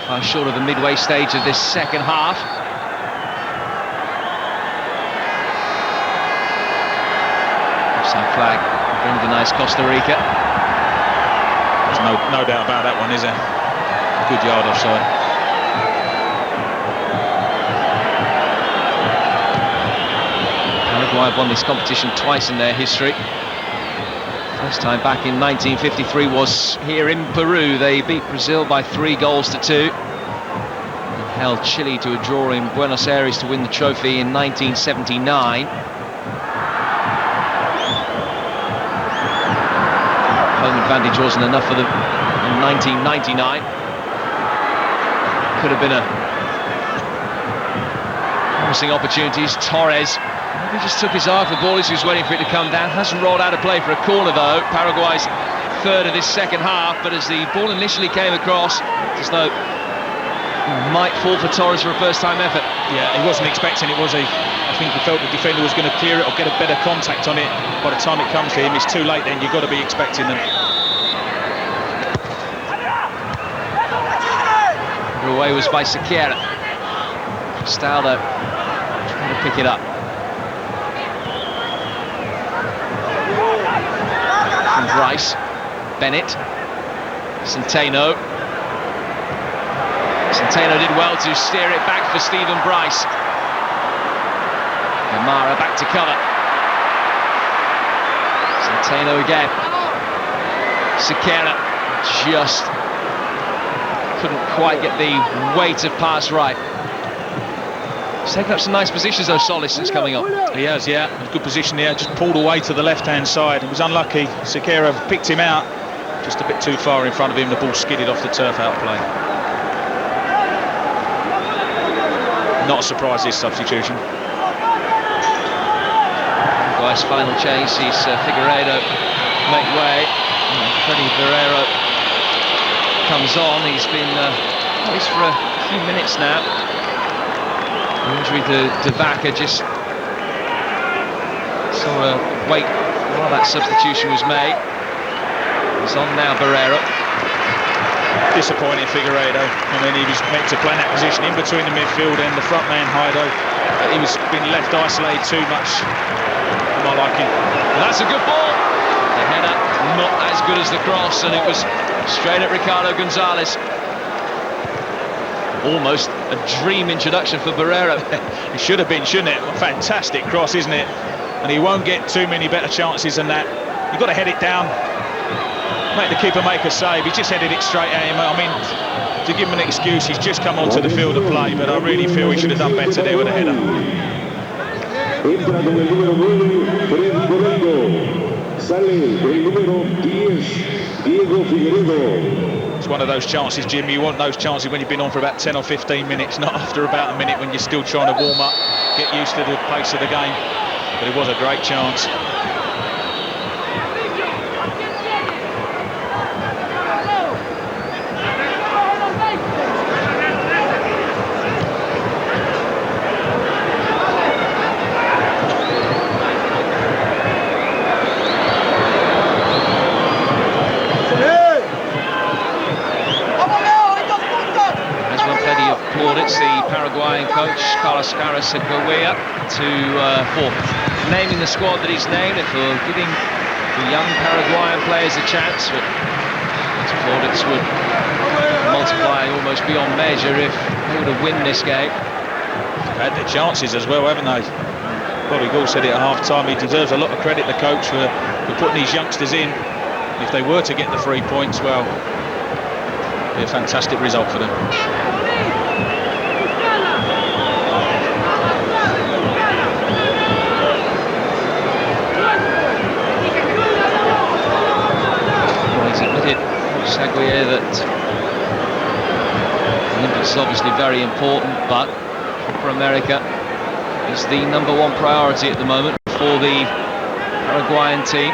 Far short of the midway stage of this second half. Offside flag, denies Costa Rica. There's no doubt about that one, is there? Good yard offside. Paraguay have won this competition twice in their history. First time back in 1953 was here in Peru. They beat Brazil by 3-2. And held Chile to a draw in Buenos Aires to win the trophy in 1979. Home advantage wasn't enough for them in 1999. Could have been a promising opportunities. Torres, he just took his eye off the ball as he was waiting for it to come down. Hasn't rolled out of play for a corner though. Paraguay's third of this second half, but as the ball initially came across, as though it might fall for Torres for a first-time effort. Yeah, he wasn't expecting it, was he? I think he felt the defender was going to clear it or get a better contact on it. By the time it comes to him, it's too late then. You've got to be expecting them. The away was by Sequeira. Castaldo trying to pick it up. From Bryce. Bennett. Centeno. Centeno did well to steer it back for Stephen Bryce. Gamarra back to cover. Centeno again. Sequeira just couldn't quite get the weight of pass right. He's taken up some nice positions though, Solis, since coming on. He has, yeah. Good position there, just pulled away to the left-hand side. It was unlucky. Sequeira picked him out just a bit too far in front of him. The ball skidded off the turf out play. Not a surprise, this substitution. Paraguay's final change sees Figueiredo make way. Freddy Guerrero comes on. He's been at least for a few minutes now. The injury to De Vaca just saw a wait while that substitution was made. He's on now, Guerrero. Disappointing Figueiredo. I mean, he was meant to play in that position in between the midfield and the front man, Heido. He was being left isolated too much. Not liking. And that's a good ball. The header not as good as the cross, and it was straight at Ricardo Gonzalez. Almost a dream introduction for Barrera. It should have been, shouldn't it? A fantastic cross, isn't it? And he won't get too many better chances than that. You've got to head it down, make the keeper make a save. He just headed it straight at him. I mean, to give him an excuse, he's just come onto the field of play, but I really feel he should have done better there with a header. Entra con el número 9, Freddy Domingo. Sale el número 10, Diego Figueiredo. It's one of those chances, Jim. You want those chances when you've been on for about 10 or 15 minutes, not after about a minute when you're still trying to warm up, get used to the pace of the game. But it was a great chance. The Paraguayan coach Carlos Carrascoa for naming the squad that he's named and for giving the young Paraguayan players a chance. But these plaudits would multiply almost beyond measure if they were to win this game. They've had their chances as well, haven't they? Bobby Gould said it at half-time. He deserves a lot of credit, the coach, for putting these youngsters in. If they were to get the 3 points, well, it'd be a fantastic result for them. Saguier that Olympics is obviously very important, but Copa America is the #1 priority at the moment for the Paraguayan team.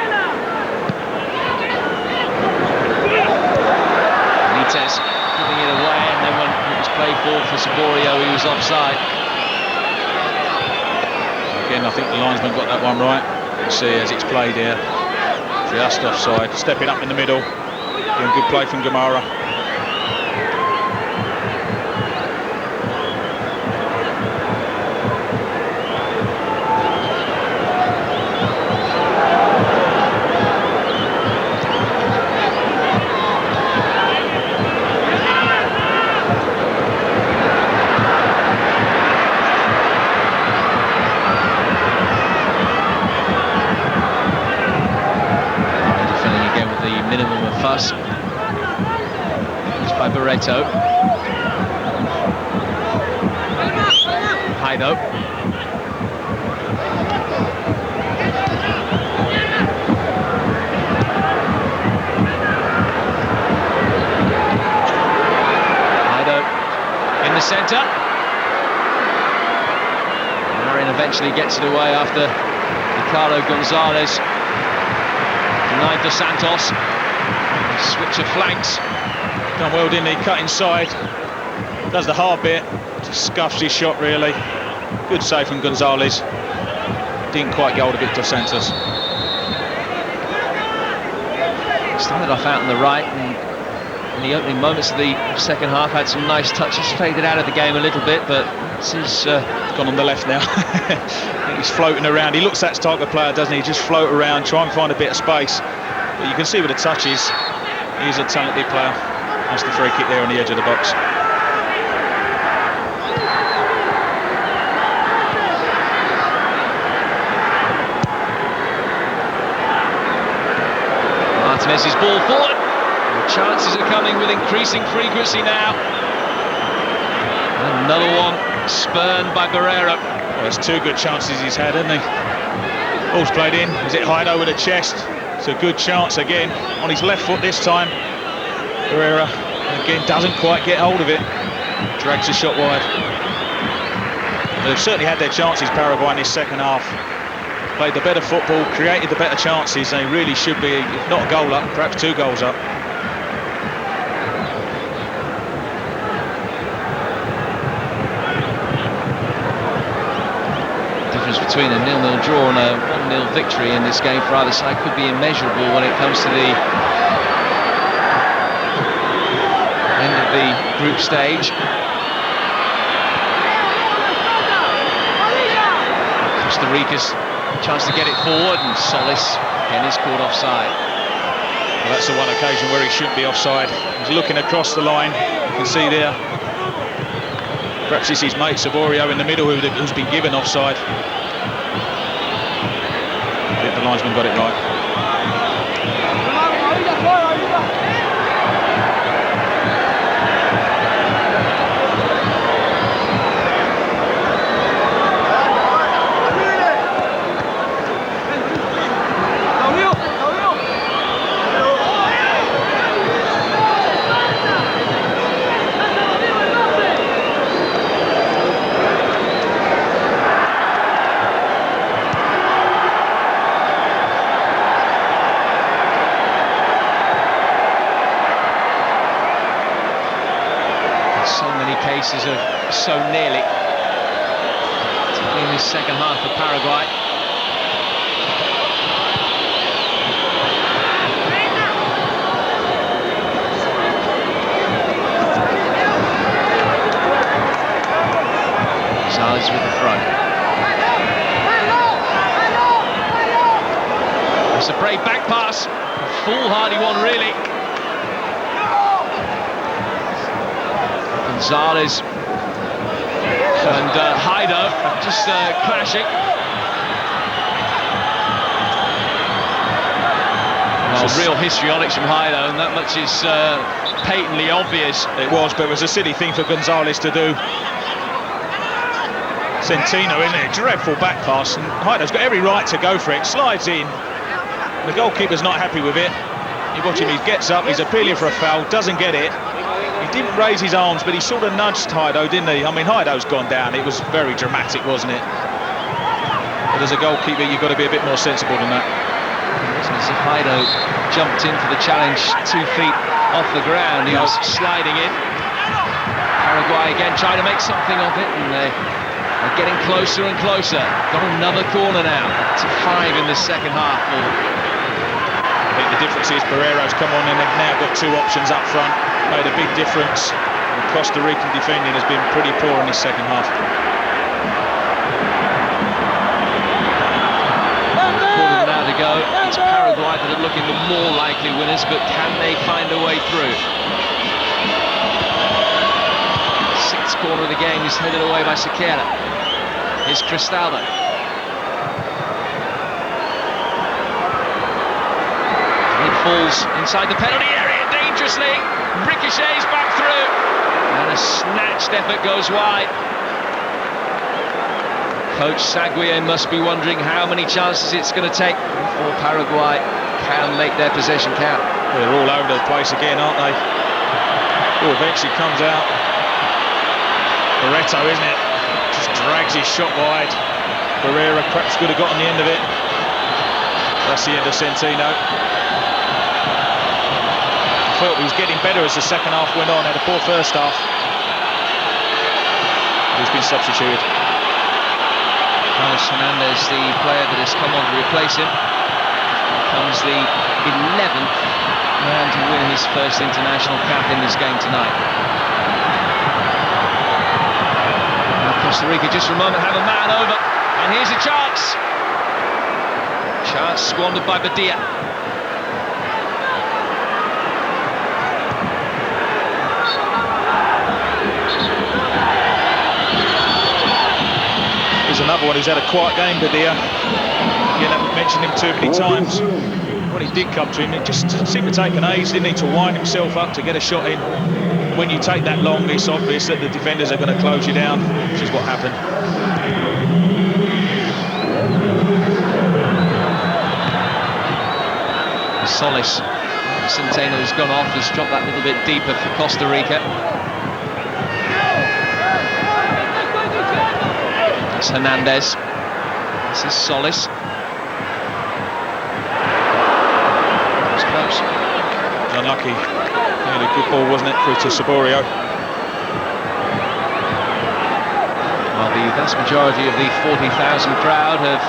Benitez giving it away, and then when it was played for Saborio, he was offside. Again, I think the linesman got that one right. You see as it's played here, just offside, stepping up in the middle. Good play from Gamara. Defending again with the minimum of fuss. By Barreto. Haido. Haido in the centre. Marin eventually gets it away after Ricardo Gonzalez denied Dos Santos. Switch of flanks. Done well, didn't he? Cut inside, does the hard bit, just scuffs his shot really. Good save from Gonzalez. Didn't quite get hold of it, Dos Santos. Started off out on the right, and in the opening moments of the second half had some nice touches, faded out of the game a little bit, but this is gone on the left now. He's floating around. He looks that type of player, doesn't he? Just float around, try and find a bit of space. But you can see with the touches, he's a talented player. That's the free kick there on the edge of the box. Martinez's ball forward. The chances are coming with increasing frequency now. Another one spurned by Barrera. Well, there's 2 good chances he's had, hasn't he? Ball's played in. Is it Haido with a chest? It's a good chance again on his left foot this time. Barrera again doesn't quite get hold of it, drags the shot wide. They've certainly had their chances, Paraguay, in this second half. Played the better football, created the better chances. They really should be, if not a goal up, perhaps 2 goals up. The difference between a 0-0 draw and a 1-0 victory in this game for either side could be immeasurable when it comes to the end of the group stage. Costa Rica's chance to get it forward, and Solis again is caught offside. Well, that's the one occasion where he shouldn't be offside. He's looking across the line. You can see there Perhaps it's his mate Saborio in the middle who's been given offside. I think the linesman got it right. Cases of so nearly, particularly in this second half for Paraguay. Gonzalez with the throw. It's a brave back pass, a foolhardy one really. Gonzalez and Haido just clashing. Well, real histrionics from Haido, and that much is patently obvious. It was, but it was a silly thing for Gonzalez to do. Centeno, isn't it? Dreadful back pass, and Haido's got every right to go for it. Slides in. The goalkeeper's not happy with it. You watch him, he gets up, he's appealing for a foul, doesn't get it. He didn't raise his arms, but he sort of nudged Haido, didn't he? I mean, Haido's gone down. It was very dramatic, wasn't it? But as a goalkeeper, you've got to be a bit more sensible than that. It wasn't as if Haido jumped in for the challenge 2 feet off the ground. He was sliding in. Paraguay again trying to make something of it, and they're getting closer and closer. Got another corner now. To 5 in the second half for them. I think the difference is Barrero's come on and they've now got 2 options up front. Made a big difference. The Costa Rican defending has been pretty poor in this second half. Quarter now to go. It's Paraguay that are looking the more likely winners, but can they find a way through? 6th corner of the game is headed away by Sequeira. Here's Cristaldo. It falls inside the penalty area dangerously. Ricochets back through, and a snatched effort goes wide. Coach Saguier must be wondering how many chances it's going to take before Paraguay can make their possession count. Well, they're all over the place again, aren't they? Oh, eventually comes out. Barreto, isn't it? Just drags his shot wide. Barrera perhaps could have got on the end of it. That's the end of Centeno. I thought he was getting better as the second half went on. Had a poor first half. He's been substituted. Carlos Hernandez, the player that has come on to replace him, becomes the 11th man to win his first international cap in this game tonight. Now Costa Rica just for a moment have a man over, and here's a chance. Chance squandered by Badia. Another one who's had a quiet game, Badia. Again, I haven't mentioned him too many times. When he did come to him, it just seemed to take an age. Didn't need to wind himself up to get a shot in. When you take that long, it's obvious that the defenders are going to close you down, which is what happened. Solis. Centeno has gone off, has dropped that little bit deeper for Costa Rica. It's Hernandez. This is Solis. It's close. Unlucky. Really good ball, wasn't it, through to Saborio? Well, the vast majority of the 40,000 crowd have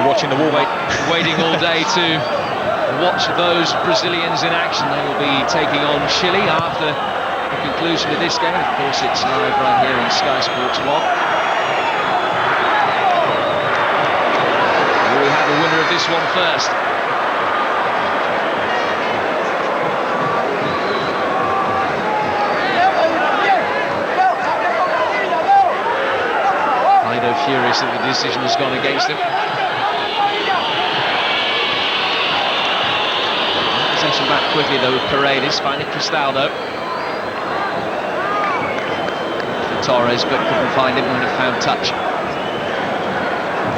watching the wall, waiting all day to watch those Brazilians in action. They will be taking on Chile after the conclusion of this game. Of course, it's live right here on Sky Sports 1. We have a winner of this one first. furious that the decision has gone against him. Possession back quickly though with Paredes, finding Cristaldo. Torres, but couldn't find him when he found touch.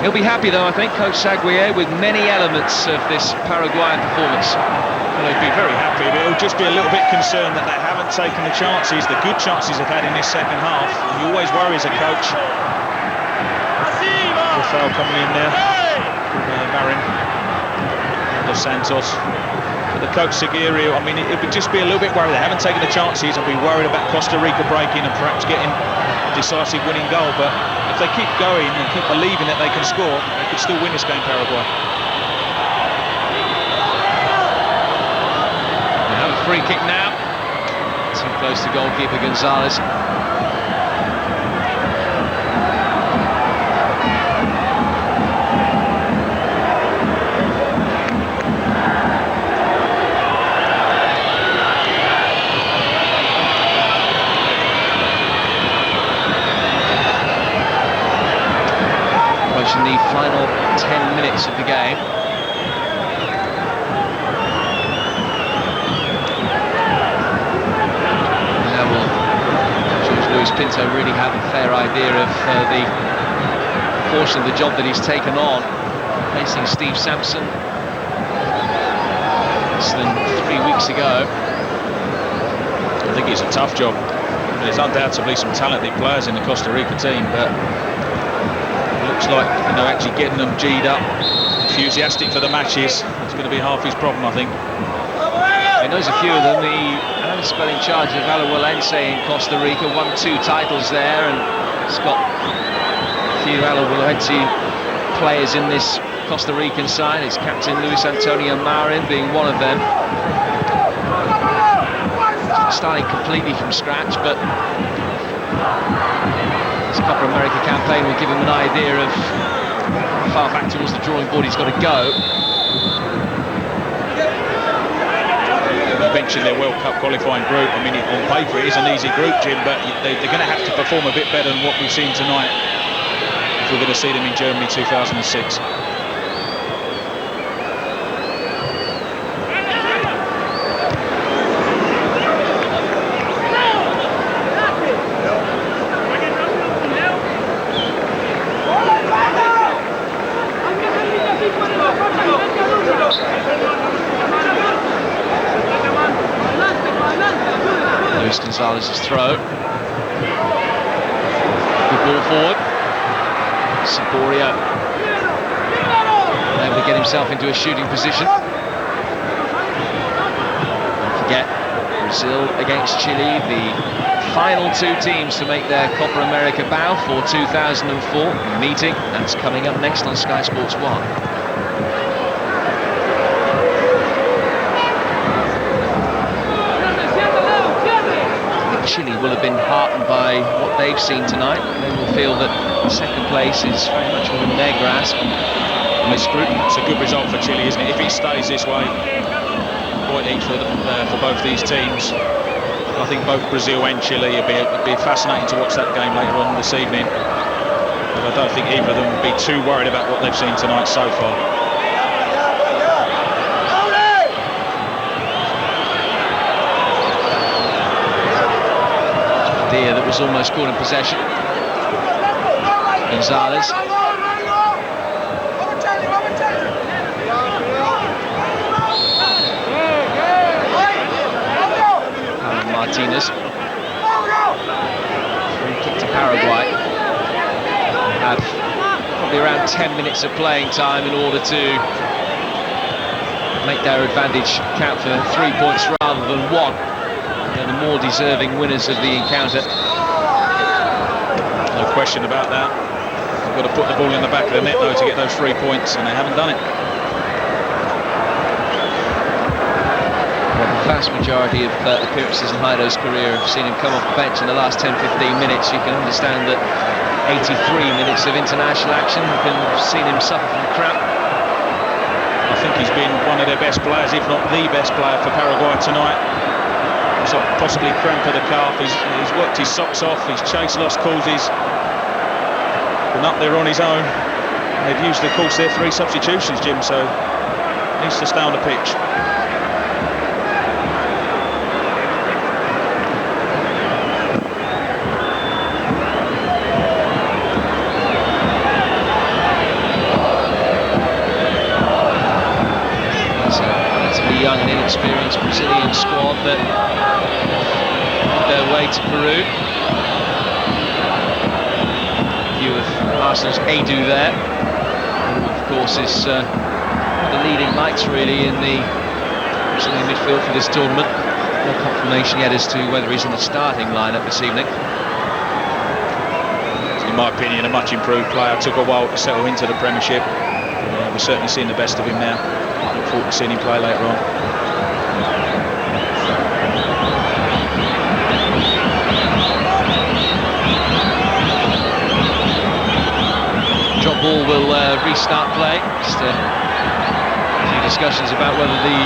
He'll be happy though, I think, Coach Saguier, with many elements of this Paraguayan performance. Well, he'd be very happy, but he'll just be a little bit concerned that they haven't taken the chances, the good chances they've had in this second half. You always worry as a coach. Rafael coming in there, Marin, Dos Santos. But the coach Saguier, I mean, it would just be a little bit worried. They haven't taken the chances. I'd be worried about Costa Rica breaking and perhaps getting a decisive winning goal. But if they keep going and keep believing that they can score, they could still win this game, Paraguay. They have a free kick now. Too close to goalkeeper Gonzalez. In the final 10 minutes of the game. Now will George Luis Pinto really have a fair idea of the portion of the job that he's taken on, facing Steve Sampson less than 3 weeks ago. I think it's a tough job. There's undoubtedly some talented players in the Costa Rica team, but looks like, you know, actually getting them G'd up, enthusiastic for the matches, it's going to be half his problem, I think. He knows a few of them. He's got in charge of Alajuelense in Costa Rica, won 2 titles there, and he's got a few Alajuelense players in this Costa Rican side. His captain Luis Antonio Marin being one of them. Starting completely from scratch, but this Copa America campaign will give him an idea of how far back towards the drawing board he's got to go. You mentioned their World Cup qualifying group. I mean, on paper it is an easy group, Jim, but they're going to have to perform a bit better than what we've seen tonight if we're going to see them in Germany 2006. Gonzalez's throw. Good ball forward. Saborio able to get himself into a shooting position. Don't forget, Brazil against Chile, the final 2 teams to make their Copa America bow for 2004 meeting. That's coming up next on Sky Sports 1. Chile will have been heartened by what they've seen tonight. They will feel that second place is very much within their grasp. It's a good result for Chile, isn't it? If it stays this way, point each for both these teams. I think both Brazil and Chile, it'd be fascinating to watch that game later on this evening. But I don't think either of them would be too worried about what they've seen tonight so far. That was almost caught in possession. Gonzalez. Martinez. Free kick to Paraguay. Have probably around 10 minutes of playing time in order to make their advantage count for 3 points rather than 1. They're the more deserving winners of the encounter. No question about that. They've got to put the ball in the back of the net though to get those 3 points, and they haven't done it. Well, the vast majority of appearances in Heido's career have seen him come off the bench in the last 10-15 minutes. You can understand that 83 minutes of international action have seen him suffer from cramp. I think he's been one of their best players, if not the best player for Paraguay tonight. Possibly cramp of the calf. He's worked his socks off. He's chased lost causes. been up there on his own. They've used, of course, their 3 substitutions, Jim, so needs to stay on the pitch. Young and inexperienced Brazilian squad that made their way to Peru. A few of Arsenal's Edu there, who of course is one of the leading lights really in the Brazilian midfield for this tournament. No confirmation yet as to whether he's in the starting lineup this evening. In my opinion, a much improved player. Took a while to settle into the Premiership. We're certainly seeing the best of him now. Look forward to seeing him play later on. Drop ball will restart play. Just a few discussions about whether the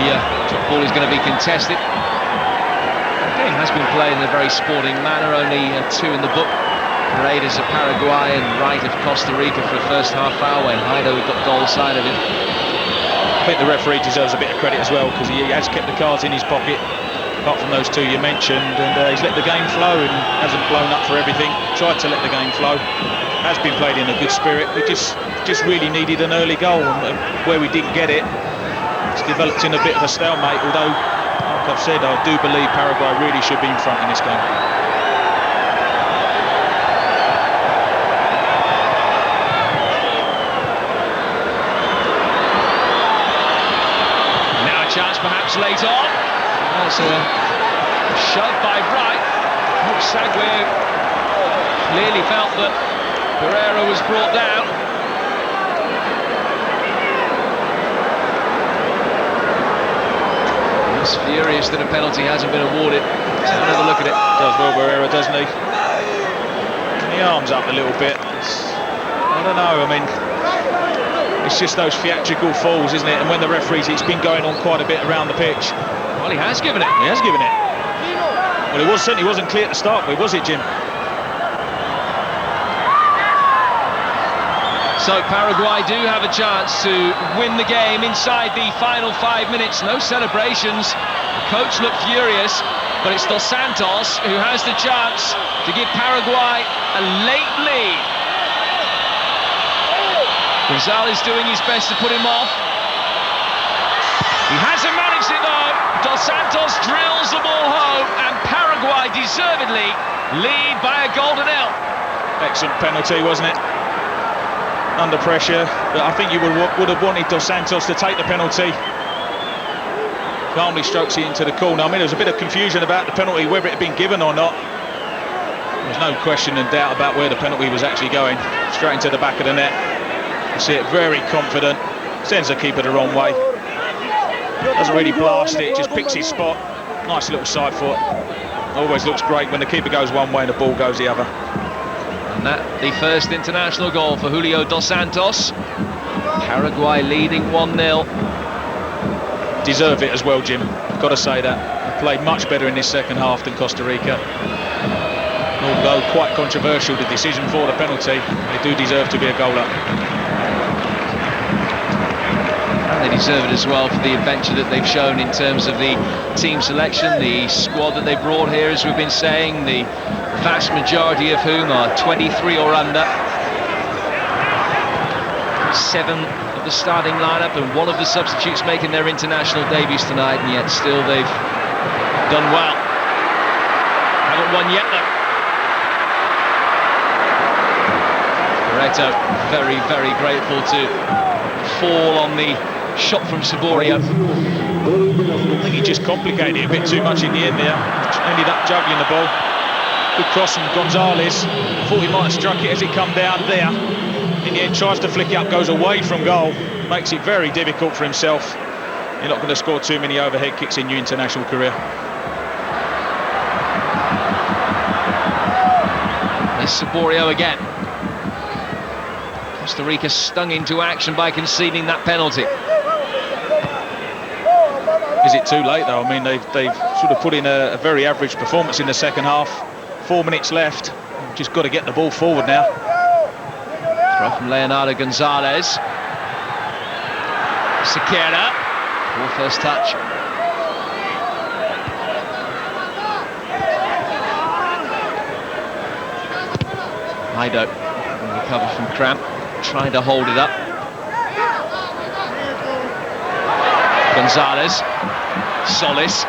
drop ball is going to be contested. The game has been played in a very sporting manner, only 2 in the book. Raiders of Paraguay and right of Costa Rica for the first half hour when Haido got goal side of him. I think the referee deserves a bit of credit as well, because he has kept the cards in his pocket, apart from those 2 you mentioned, and he's let the game flow and hasn't blown up for everything. Tried to let the game flow. Has been played in a good spirit. We just really needed an early goal, and where we didn't get it, it's developed in a bit of a stalemate, although, like I've said, I do believe Paraguay really should be in front in this game. Chance perhaps late on. That's a shove by Bright. Sagwe clearly felt that Pereira was brought down. He's furious that a penalty hasn't been awarded. Let's have another look at it. Does well, Pereira, doesn't he? And the arms up a little bit. I don't know, I mean, it's just those theatrical falls, isn't it? And when the referees, it's been going on quite a bit around the pitch. Well, he has given it. He has given it. Well, it certainly wasn't clear to start with, was it, Jim? So Paraguay do have a chance to win the game inside the final 5 minutes. No celebrations. The coach looked furious, but it's Dos Santos who has the chance to give Paraguay a late lead. Gonzalez doing his best to put him off. He hasn't managed it though. Dos Santos drills the ball home, and Paraguay deservedly lead by a goal to 0. Excellent penalty, wasn't it? Under pressure, but I think you would have wanted Dos Santos to take the penalty. Calmly strokes it into the corner. I mean, there was a bit of confusion about the penalty, whether it had been given or not. There's no question and doubt about where the penalty was actually going. Straight into the back of the net. You see it very confident, sends the keeper the wrong way. Doesn't really blast it, just picks his spot. Nice little side foot. Always looks great when the keeper goes one way and the ball goes the other. And that the first international goal for Julio Dos Santos. Paraguay leading 1-0. Deserve it as well, Jim. Got to say that. Played much better in this second half than Costa Rica. Although quite controversial, the decision for the penalty, they do deserve to be a goal up. And they deserve it as well for the adventure that they've shown in terms of the team selection, the squad that they brought here, as we've been saying, the vast majority of whom are 23 or under. 7 of the starting lineup and 1 of the substitutes making their international debuts tonight, and yet still they've done well. Haven't won yet though. Pareto very, very grateful to fall on the shot from Saborio. I think he just complicated it a bit too much in the end there. Ended up juggling the ball. Good cross from Gonzalez. Thought he might have struck it as it come down there. In the end, tries to flick it up, goes away from goal. Makes it very difficult for himself. You're not going to score too many overhead kicks in your international career. There's Saborio again. Costa Rica stung into action by conceding that penalty. Is it too late though? I mean, they've sort of put in a very average performance in the second half. 4 minutes left. Just got to get the ball forward now. Throw from Leonardo Gonzalez. Sequeira. Poor first touch. Hido recover from cramp, trying to hold it up. Gonzalez. Solis.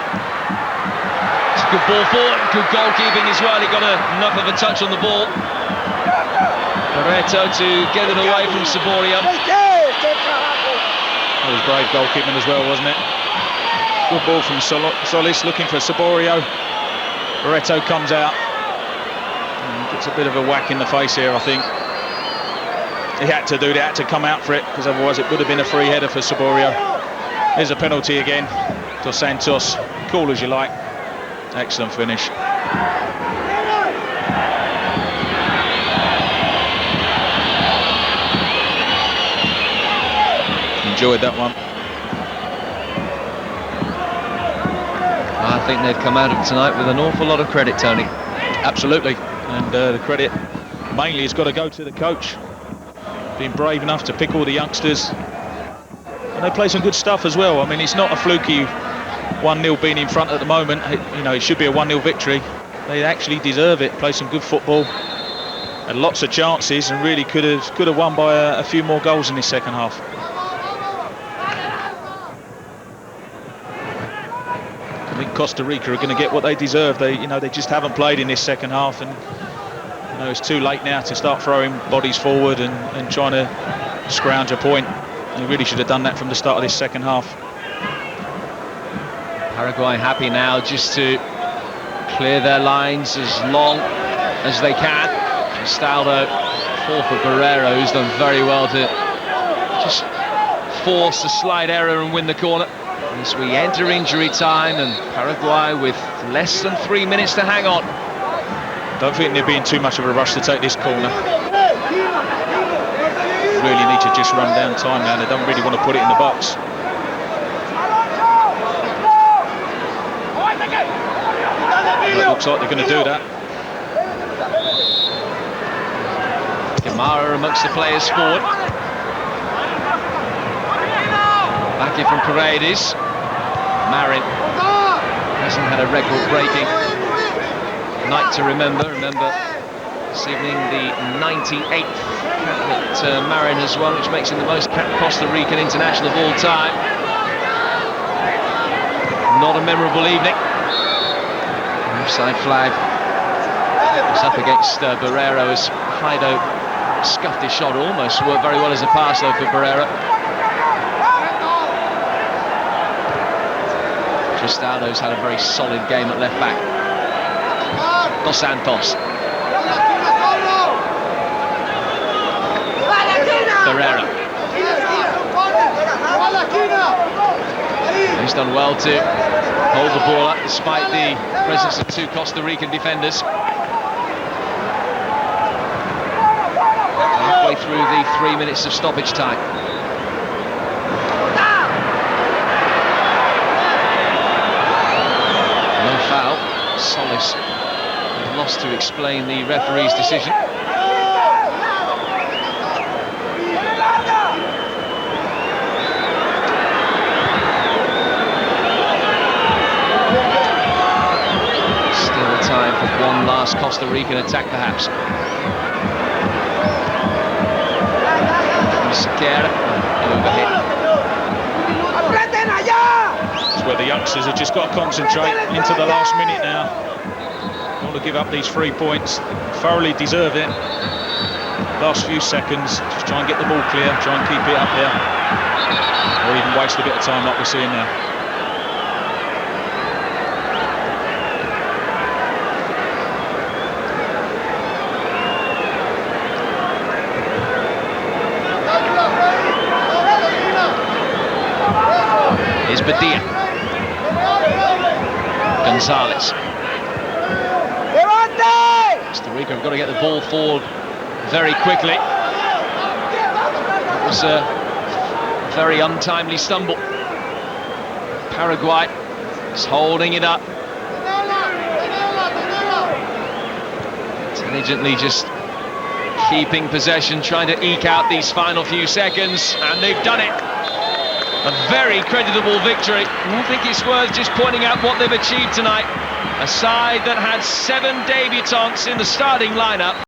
It's a good ball forward, good goalkeeping as well. He got enough of a touch on the ball. Barreto to get it away from Saborio. That was brave goalkeeping as well, wasn't it? Good ball from Solis, looking for Saborio. Barreto comes out. And gets a bit of a whack in the face here, I think. He had to do that, had to come out for it, because otherwise it would have been a free header for Saborio. Here's a penalty again. Dos Santos, cool as you like. Excellent finish. Enjoyed that one. I think they've come out of tonight with an awful lot of credit, Tony. Absolutely, and the credit mainly has got to go to the coach. Being brave enough to pick all the youngsters. And they play some good stuff as well. I mean, it's not a fluky 1-0 being in front at the moment. You know, it should be a 1-0 victory. They actually deserve it. Play some good football. Had lots of chances and really could have won by a few more goals in this second half. I think Costa Rica are going to get what they deserve. They just haven't played in this second half, and it's too late now to start throwing bodies forward and trying to scrounge a point. They really should have done that from the start of this second half. Paraguay happy now just to clear their lines as long as they can. Castaldo, fall for Guerrero, who's done very well to just force a slight error and win the corner. As we enter injury time, and Paraguay with less than 3 minutes to hang on. Don't think they're being too much of a rush to take this corner. Really need to just run down time now. They don't really want to put it in the box. It looks like they're going to do that. Kamara amongst the players forward. Back in from Paredes. Marin hasn't had a record-breaking night to remember. Remember this evening the 98th cap that Marin has won, which makes him the most capped Costa Rican international of all time. Not a memorable evening. Offside flag was up against Barrero as Hido scuffed his shot. Almost worked very well as a pass though for Barrero. Castaldo's had a very solid game at left back. Dos Santos. Ferreira. He's done well to hold the ball up despite the presence of two Costa Rican defenders. Halfway through the 3 minutes of stoppage time. No foul. Solis lost to explain the referee's decision. Still time for one last Costa Rican attack, perhaps. Sequeira, overhit. It's where the youngsters have just got to concentrate into the last minute now. Don't want to give up these 3 points. Thoroughly deserve it. Last few seconds, just try and get the ball clear, try and keep it up here. Or even waste a bit of time like we're seeing now. Here's Badia. Gonzalez. Costa Rica have got to get the ball forward very quickly. It was a very untimely stumble. Paraguay is holding it up. Intelligently just Keeping possession, trying to eke out these final few seconds, and they've done it. A very creditable victory. I think it's worth just pointing out what they've achieved tonight. A side that had 7 debutants in the starting lineup.